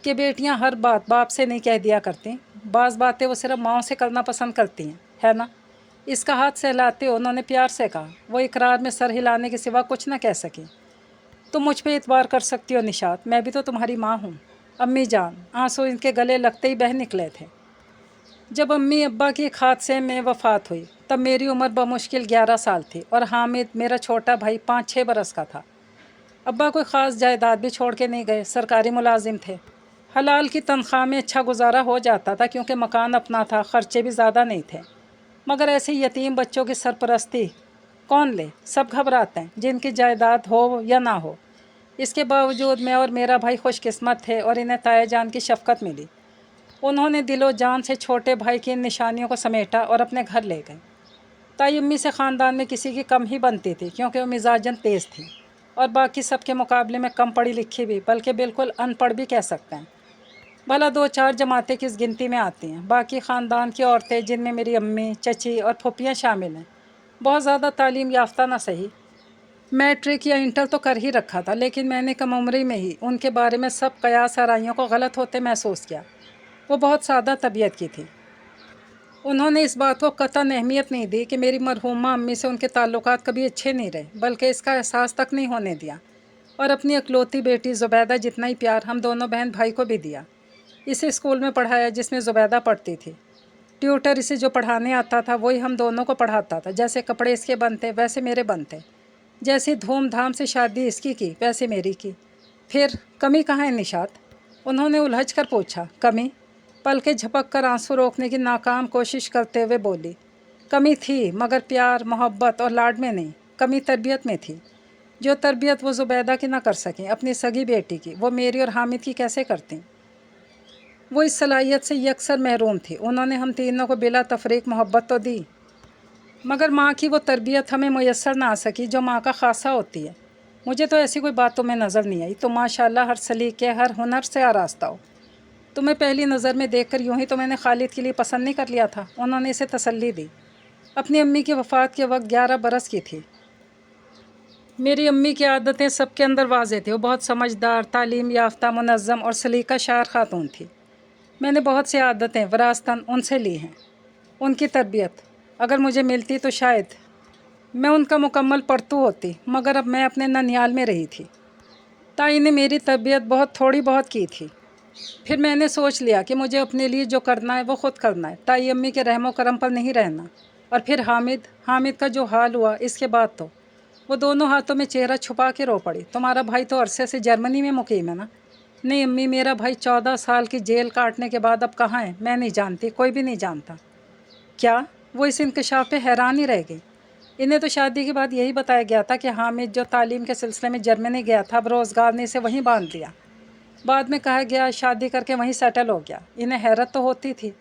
کہ بیٹیاں ہر بات باپ سے نہیں کہہ دیا کرتی، بعض باتیں وہ صرف ماؤں سے کرنا پسند کرتی ہیں، ہے نا؟ اس کا ہاتھ سہلاتے انہوں نے پیار سے کہا۔ وہ اقرار میں سر ہلانے کے سوا کچھ نہ کہہ سکی۔ تم مجھ پہ اعتبار کر سکتی ہو نشاط، میں بھی تو تمہاری ماں ہوں۔ امی جان، آنسو ان کے گلے لگتے ہی بہہ نکلے تھے۔ جب امی ابا کی ایک حادثے میں وفات ہوئی تب میری عمر بمشکل 11 سال تھی، اور حامد میرا چھوٹا بھائی 5-6 برس کا تھا۔ ابا کوئی خاص جائیداد بھی چھوڑ کے نہیں گئے، سرکاری ملازم تھے۔ حلال کی تنخواہ میں اچھا گزارا ہو جاتا تھا کیونکہ مکان اپنا تھا، خرچے بھی زیادہ نہیں تھے، مگر ایسے یتیم بچوں کی سرپرستی کون لے؟ سب گھبراتے ہیں، جن کی جائیداد ہو یا نہ ہو۔ اس کے باوجود میں اور میرا بھائی خوش قسمت تھے اور انہیں تایا جان کی شفقت ملی۔ انہوں نے دل و جان سے چھوٹے بھائی کی ان نشانیوں کو سمیٹا اور اپنے گھر لے گئے۔ تائی امی سے خاندان میں کسی کی کم ہی بنتی تھی کیونکہ وہ مزاجاً تیز تھی اور باقی سب کے مقابلے میں کم پڑھی لکھی بھی، بلکہ بالکل ان پڑھ بھی کہہ سکتے ہیں۔ بھلا 2-4 جماعتیں کس گنتی میں آتی ہیں۔ باقی خاندان کی عورتیں جن میں میری امی، چچی اور پھوپھیاں شامل ہیں بہت زیادہ تعلیم یافتہ نہ صحیح، میٹرک یا انٹر تو کر ہی رکھا تھا، لیکن میں نے کم عمری میں ہی ان کے بارے میں سب قیاس آرائیوں کو غلط ہوتے محسوس کیا۔ وہ بہت سادہ طبیعت کی تھی۔ انہوں نے اس بات کو قطعاً اہمیت نہیں دی کہ میری مرحومہ امی سے ان کے تعلقات کبھی اچھے نہیں رہے، بلکہ اس کا احساس تک نہیں ہونے دیا، اور اپنی اکلوتی بیٹی زبیدہ جتنا ہی پیار ہم دونوں بہن بھائی کو بھی دیا۔ اسے اسکول میں پڑھایا جس میں زبیدہ پڑھتی تھی۔ ٹیوٹر اسے جو پڑھانے آتا تھا وہی ہم دونوں کو پڑھاتا تھا۔ جیسے کپڑے اس کے بنتے ویسے میرے بنتے، جیسی دھوم دھام سے شادی اس کی ویسے میری کی۔ پھر کمی کہاں ہے نشاط؟ انہوں نے الجھ کر پوچھا۔ کمی؟ پلکیں جھپک کر آنسو روکنے کی ناکام کوشش کرتے ہوئے بولی۔ کمی تھی، مگر پیار، محبت اور لاڈ میں نہیں، کمی تربیت میں تھی۔ جو تربیت وہ زبیدہ کی نہ کر سکیں اپنی سگی بیٹی کی، وہ میری اور حامد کی کیسے کرتیں؟ وہ اس صلاحیت سے یکسر محروم تھی۔ انہوں نے ہم تینوں کو بلا تفریق محبت تو دی، مگر ماں کی وہ تربیت ہمیں میسر نہ آ سکی جو ماں کا خاصہ ہوتی ہے۔ مجھے تو ایسی کوئی بات تمہیں نظر نہیں آئی، تم ماشاءاللہ ہر سلیقے، ہر ہنر سے آراستہ ہو۔ تمہیں پہلی نظر میں دیکھ کر یوں ہی تو میں نے خالد کے لیے پسند نہیں کر لیا تھا۔ انہوں نے اسے تسلی دی۔ اپنی امی کی وفات کے وقت 11 برس کی تھی۔ میری امی کی عادتیں سب کے اندر واضح تھیں۔ وہ بہت سمجھدار، تعلیم یافتہ، منظم اور سلیقہ شعر خاتون تھی۔ میں نے بہت سی عادتیں وراثتاً ان سے لی ہیں۔ ان کی تربیت اگر مجھے ملتی تو شاید میں ان کا مکمل پرتو ہوتی، مگر اب میں اپنے ننیال میں رہی تھی۔ تائی نے میری تربیت بہت تھوڑی بہت کی تھی۔ پھر میں نے سوچ لیا کہ مجھے اپنے لیے جو کرنا ہے وہ خود کرنا ہے، تائی امی کے رحم و کرم پر نہیں رہنا۔ اور پھر حامد کا جو حال ہوا اس کے بعد تو وہ دونوں ہاتھوں میں چہرہ چھپا کے رو پڑی۔ تمہارا بھائی تو عرصے سے جرمنی میں مقیم ہے نا؟ نہیں امی، میرا بھائی 14 سال کی جیل کاٹنے کے بعد اب کہاں ہے میں نہیں جانتی، کوئی بھی نہیں جانتا۔ کیا؟ وہ اس انکشاف پہ حیران ہی رہ گئی۔ انہیں تو شادی کے بعد یہی بتایا گیا تھا کہ حامد جو تعلیم کے سلسلے میں جرمنی گیا تھا، اب روزگار نے اسے وہیں باندھ لیا۔ بعد میں کہا گیا شادی کر کے وہیں سیٹل ہو گیا۔ انہیں حیرت تو ہوتی تھی،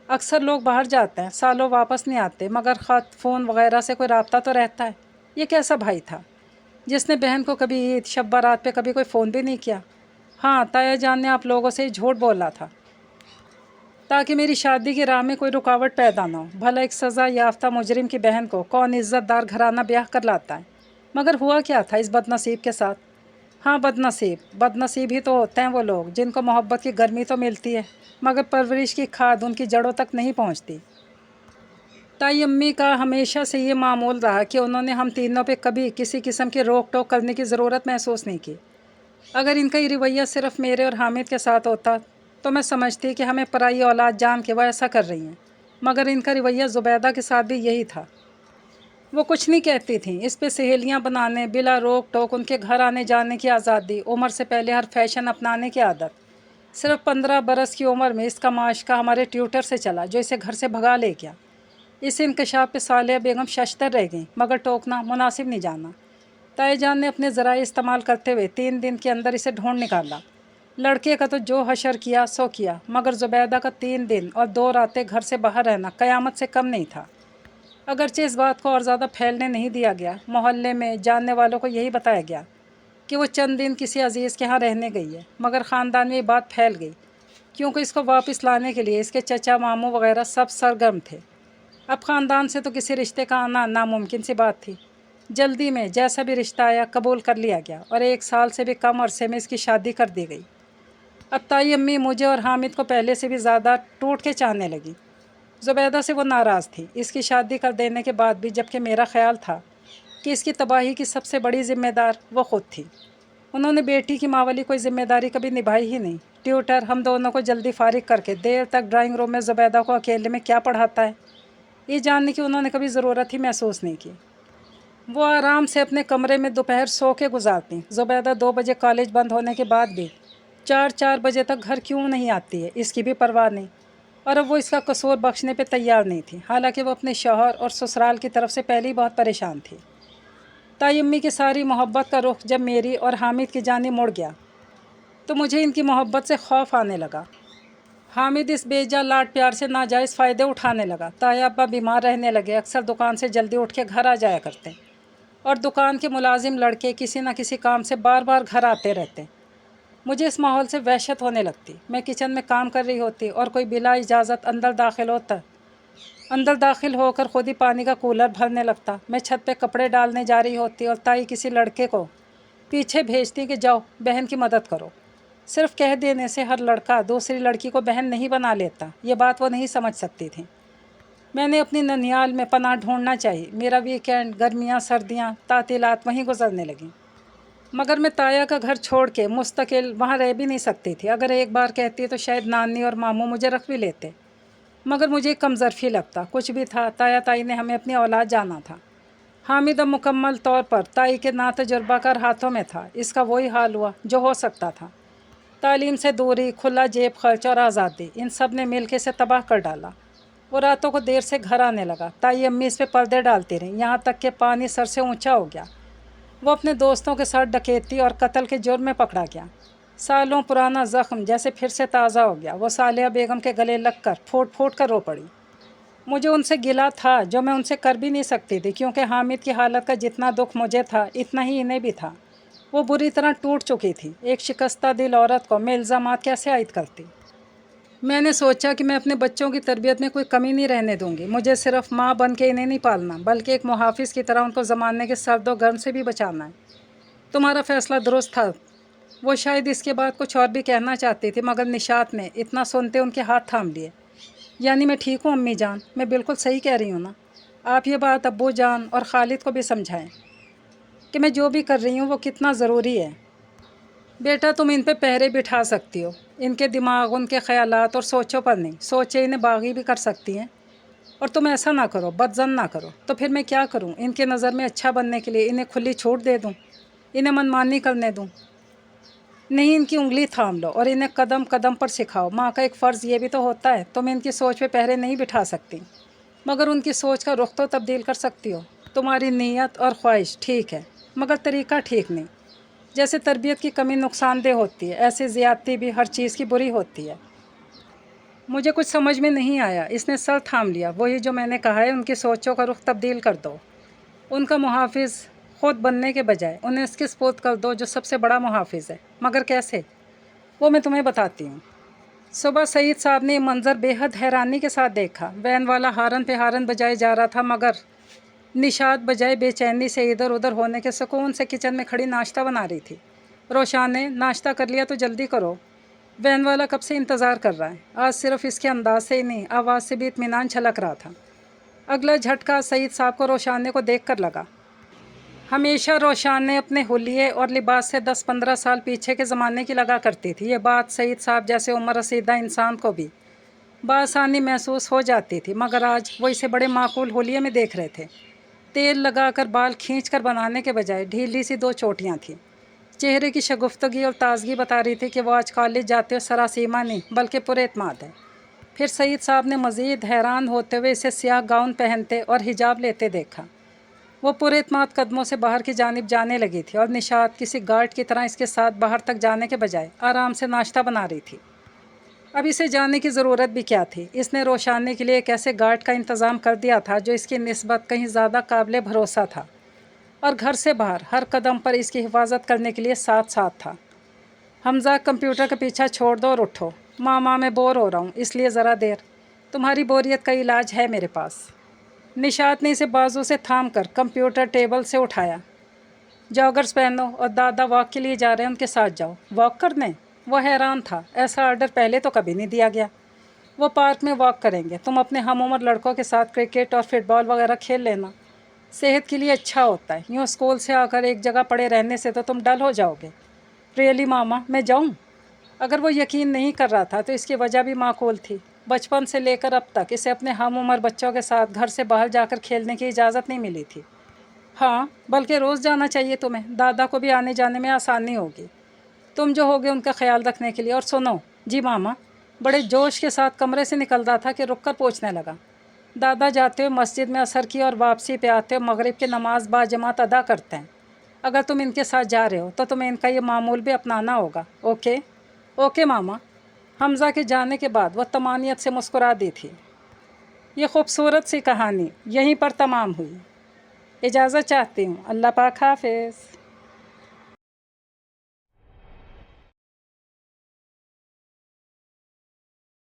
اکثر لوگ باہر جاتے ہیں، سالوں واپس نہیں آتے، مگر خط فون وغیرہ سے کوئی رابطہ تو رہتا ہے۔ یہ کیسا بھائی تھا جس نے بہن کو کبھی عید شب بارات پہ کبھی کوئی فون بھی نہیں کیا؟ ہاں، تایا جان نے آپ لوگوں سے ہی جھوٹ بولا تھا تاکہ میری شادی کی راہ میں کوئی رکاوٹ پیدا نہ ہو۔ بھلا ایک سزا یافتہ مجرم کی بہن کو کون عزت دار گھرانہ بیاہ کر لاتا ہے؟ مگر ہوا کیا تھا اس بد نصیب کے ساتھ؟ ہاں، بد نصیب ہی تو ہوتے ہیں وہ لوگ جن کو محبت کی گرمی تو ملتی ہے مگر پرورش کی کھاد ان کی جڑوں تک نہیں پہنچتی۔ تائی امی کا ہمیشہ سے یہ معمول رہا کہ انہوں نے ہم تینوں پہ کبھی کسی قسم کی روک ٹوک کرنے کی ضرورت محسوس نہیں کی۔ اگر ان کا یہ رویہ صرف میرے اور حامد کے ساتھ ہوتا تو میں سمجھتی کہ ہمیں پرائی اولاد جان کے وہ ایسا کر رہی ہیں، مگر ان کا رویہ زبیدہ کے ساتھ بھی یہی تھا۔ وہ کچھ نہیں کہتی تھیں، اس پہ سہیلیاں بنانے، بلا روک ٹوک ان کے گھر آنے جانے کی آزادی، عمر سے پہلے ہر فیشن اپنانے کی عادت۔ صرف 15 برس کی عمر میں اس کا معاشقہ ہمارے ٹیوٹر سے چلا جو اسے گھر سے بھگا لے گیا۔ اس انکشاف پہ صالحہ بیگم ششدر رہ گئیں، مگر ٹوکنا مناسب نہیں جانا۔ تائی جان نے اپنے ذرائع استعمال کرتے ہوئے 3 دن کے اندر اسے ڈھونڈ نکالا۔ لڑکے کا تو جو حشر کیا سو کیا، مگر زبیدہ کا 3 دن اور 2 راتیں گھر سے باہر رہنا قیامت سے کم نہیں تھا۔ اگرچہ اس بات کو اور زیادہ پھیلنے نہیں دیا گیا، محلے میں جاننے والوں کو یہی بتایا گیا کہ وہ چند دن کسی عزیز کے ہاں رہنے گئی ہے، مگر خاندان میں یہ بات پھیل گئی کیونکہ اس کو واپس لانے کے لیے اس کے چچا ماموں وغیرہ سب سرگرم تھے۔ اب خاندان سے تو کسی رشتے کا آنا ناممکن سی بات تھی۔ جلدی میں جیسا بھی رشتہ آیا قبول کر لیا گیا اور 1 سال سے بھی کم عرصے میں اس کی شادی کر دی گئی۔ اب تائی امی مجھے اور حامد کو پہلے سے بھی زیادہ ٹوٹ کے چاہنے لگی۔ زبیدہ سے وہ ناراض تھی اس کی شادی کر دینے کے بعد بھی، جبکہ میرا خیال تھا کہ اس کی تباہی کی سب سے بڑی ذمہ دار وہ خود تھی۔ انہوں نے بیٹی کی ماں والی کوئی ذمہ داری کبھی نبھائی ہی نہیں۔ ٹیوٹر ہم دونوں کو جلدی فارغ کر کے دیر تک ڈرائنگ روم میں زبیدہ کو اکیلے میں کیا پڑھاتا ہے، یہ جاننے کی انہوں نے کبھی ضرورت ہی محسوس نہیں کی۔ وہ آرام سے اپنے کمرے میں دوپہر سو کے گزارتی۔ زبیدہ 2 بجے کالج بند ہونے کے بعد بھی 4 بجے تک گھر کیوں نہیں آتی ہے اس کی بھی پرواہ نہیں، اور اب وہ اس کا قصور بخشنے پہ تیار نہیں تھی، حالانکہ وہ اپنے شوہر اور سسرال کی طرف سے پہلے ہی بہت پریشان تھی۔ تائی امی کی ساری محبت کا رخ جب میری اور حامد کی جانب مڑ گیا تو مجھے ان کی محبت سے خوف آنے لگا۔ حامد اس بے جا لاڈ پیار سے ناجائز فائدے اٹھانے لگا۔ تایا ابا بیمار رہنے لگے، اکثر دکان سے جلدی اٹھ کے گھر آ جایا کرتے، اور دکان کے ملازم لڑکے کسی نہ کسی کام سے بار بار گھر آتے رہتے۔ مجھے اس ماحول سے وحشت ہونے لگتی۔ میں کچن میں کام کر رہی ہوتی اور کوئی بلا اجازت اندر داخل ہو کر خود ہی پانی کا کولر بھرنے لگتا۔ میں چھت پہ کپڑے ڈالنے جا رہی ہوتی اور تائی کسی لڑکے کو پیچھے بھیجتی کہ جاؤ بہن کی مدد کرو۔ صرف کہہ دینے سے ہر لڑکا دوسری لڑکی کو بہن نہیں بنا لیتا، یہ بات وہ نہیں سمجھ سکتی تھی۔ میں نے اپنی ننیال میں پناہ ڈھونڈنا چاہی۔ میرا ویکینڈ، گرمیاں، سردیاں، تعطیلات وہیں گزرنے لگیں، مگر میں تایا کا گھر چھوڑ کے مستقل وہاں رہ بھی نہیں سکتی تھی۔ اگر ایک بار کہتی تو شاید نانی اور ماموں مجھے رکھ بھی لیتے، مگر مجھے کم ظرفی لگتا۔ کچھ بھی تھا، تائی نے ہمیں اپنی اولاد جانا تھا۔ حامد اب مکمل طور پر تائی کے ناتجربہ کار ہاتھوں میں تھا۔ اس کا وہی حال ہوا جو ہو سکتا تھا۔ تعلیم سے دوری، کھلا جیب خرچ اور آزادی، ان سب نے مل کے اسے تباہ کر ڈالا۔ وہ راتوں کو دیر سے گھر آنے لگا۔ تائی امی اس پہ پردے ڈالتی رہیں، یہاں تک کہ پانی سر سے اونچا ہو گیا۔ وہ اپنے دوستوں کے ساتھ ڈکیتی اور قتل کے جرم میں پکڑا گیا۔ سالوں پرانا زخم جیسے پھر سے تازہ ہو گیا۔ وہ صالحہ بیگم کے گلے لگ کر پھوٹ پھوٹ کر رو پڑی۔ مجھے ان سے گلہ تھا جو میں ان سے کر بھی نہیں سکتی تھی، کیونکہ حامد کی حالت کا جتنا دکھ مجھے تھا اتنا ہی انہیں بھی تھا۔ وہ بری طرح ٹوٹ چکی تھی۔ ایک شکستہ دل عورت کو میں الزامات کیسے عائد کرتی؟ میں نے سوچا کہ میں اپنے بچوں کی تربیت میں کوئی کمی نہیں رہنے دوں گی۔ مجھے صرف ماں بن کے انہیں نہیں پالنا، بلکہ ایک محافظ کی طرح ان کو زمانے کے سرد و گرم سے بھی بچانا ہے۔ تمہارا فیصلہ درست تھا۔ وہ شاید اس کے بعد کچھ اور بھی کہنا چاہتی تھی، مگر نشاط نے اتنا سنتے ان کے ہاتھ تھام لیے۔ یعنی میں ٹھیک ہوں امی جان؟ میں بالکل صحیح کہہ رہی ہوں نا؟ آپ یہ بات ابو جان اور خالد کو بھی سمجھائیں کہ میں جو بھی کر رہی ہوں وہ کتنا ضروری ہے۔ بیٹا تم ان پہ پہرے بٹھا سکتی ہو، ان کے دماغ، ان کے خیالات اور سوچوں پر نہیں۔ سوچیں انہیں باغی بھی کر سکتی ہیں۔ और तुम ऐसा ना करो, बदज़न ना करो। तो फिर मैं क्या करूं? इनके नज़र में अच्छा बनने के लिए इन्हें खुली छूट दे दूं? इन्हें मनमानी करने दूं? नहीं, इनकी उंगली थाम लो और इन्हें कदम कदम पर सिखाओ। माँ का एक फ़र्ज़ ये भी तो होता है। तुम इनकी सोच पे पहरे नहीं बिठा सकती, मगर उनकी सोच का रुख तो तब्दील कर सकती हो। तुम्हारी नीयत और ख्वाहिश ठीक है, मगर तरीक़ा ठीक नहीं। जैसे तरबियत की कमी नुकसानदेह होती है, ऐसे ज़्यादती भी हर चीज़ की बुरी होती है। मुझे कुछ समझ में नहीं आया। इसने सर थाम लिया। वही जो मैंने कहा है, उनकी सोचों का रुख तब्दील कर दो। उनका मुहाफ़िज़ ख़ुद बनने के बजाय उन्हें इसके स्पुर्द कर दो जो सबसे बड़ा मुहाफ़िज़ है। मगर कैसे, वो मैं तुम्हें बताती हूँ। सुबह सईद साहब ने ये मंज़र बेहद हैरानी के साथ देखा। वैन वाला हारन पे हारन बजाए जा रहा था, मगर निशात बजाय बेचैनी से इधर उधर होने के सुकून से किचन में खड़ी नाश्ता बना रही थी। रोशाने, नाश्ता कर लिया तो जल्दी करो, वैन वाला कब से इंतज़ार कर रहा है। आज सिर्फ इसके अंदाज से ही नहीं, आवाज़ से भी इत्मीनान छलक रहा था। अगला झटका सईद साहब को रोशाने को देख कर लगा। हमेशा रोशाने अपने हुलिये और लिबास से 10-15 साल पीछे के ज़माने की लगा करती थी। ये बात सईद साहब जैसे उम्र रसीदा इंसान को भी बआसानी महसूस हो जाती थी, मगर आज वो इसे बड़े माकूल हुलिये में देख रहे थे। तेल लगाकर बाल खींचकर बनाने के बजाय ढीली सी 2 चोटियाँ थीं। चेहरे की शगुफ्तगी और ताज़गी बता रही थी कि वो आज कॉलेज जाते हुए सरासीमा नहीं बल्कि पुरएतमाद है। फिर सईद साहब ने मज़ीद हैरान होते हुए इसे स्याह गाउन पहनते और हिजाब लेते देखा। वो पुरएतमाद कदमों से बाहर की जानिब जाने लगी थी और निशात किसी गार्ड की तरह इसके साथ बाहर तक जाने के बजाय आराम से नाश्ता बना रही थी। अब इसे जाने की ज़रूरत भी क्या थी? इसने रोशाने के लिए एक ऐसे गार्ड का इंतज़ाम कर दिया था जो इसकी निस्बत कहीं ज़्यादा काबिल भरोसा था, और घर से बाहर हर कदम पर इसकी हिफाजत करने के लिए साथ साथ था। हमज़ा, कंप्यूटर का पीछा छोड़ दो और उठो। मामा, मैं बोर हो रहा हूँ, इसलिए ज़रा देर। तुम्हारी बोरियत का इलाज है मेरे पास। निशात ने इसे बाजू से थाम कर कंप्यूटर टेबल से उठाया। जॉगर्स पहनो और दादा वॉक के लिए जा रहे हैं, उनके साथ जाओ। वॉक करने? वो हैरान था। ऐसा ऑर्डर पहले तो कभी नहीं दिया गया। वो पार्क में वॉक करेंगे। तुम अपने हम उम्र लड़कों के साथ क्रिकेट और फुटबॉल वगैरह खेल लेना, सेहत के लिए अच्छा होता है। यूँ स्कूल से आकर एक जगह पड़े रहने से तो तुम डल हो जाओगे। रियली मामा, मैं जाऊँ? अगर वो यकीन नहीं कर रहा था तो इसकी वजह भी माकूल थी। बचपन से लेकर अब तक इसे अपने हम उम्र बच्चों के साथ घर से बाहर जाकर खेलने की इजाज़त नहीं मिली थी। हाँ, बल्कि रोज़ जाना चाहिए तुम्हें। दादा को भी आने जाने में आसानी होगी, तुम जो होगे उनका ख्याल रखने के लिए। और सुनो। जी मामा, बड़े जोश के साथ कमरे से निकल रहा था कि रुक कर पूछने लगा। दादा जाते हुए मस्जिद में असर की और वापसी पे आते हुए मगरिब की नमाज बाजमात अदा करते हैं। अगर तुम इनके साथ जा रहे हो तो तुम्हें इनका ये मामूल भी अपनाना होगा। ओके? ओके मामा। हमज़ा के जाने के बाद वह तमानियत से मुस्कुरा दी थी। ये खूबसूरत सी कहानी यहीं पर तमाम हुई। इजाज़त चाहती हूँ। अल्लाह पाक हाफ़िज़।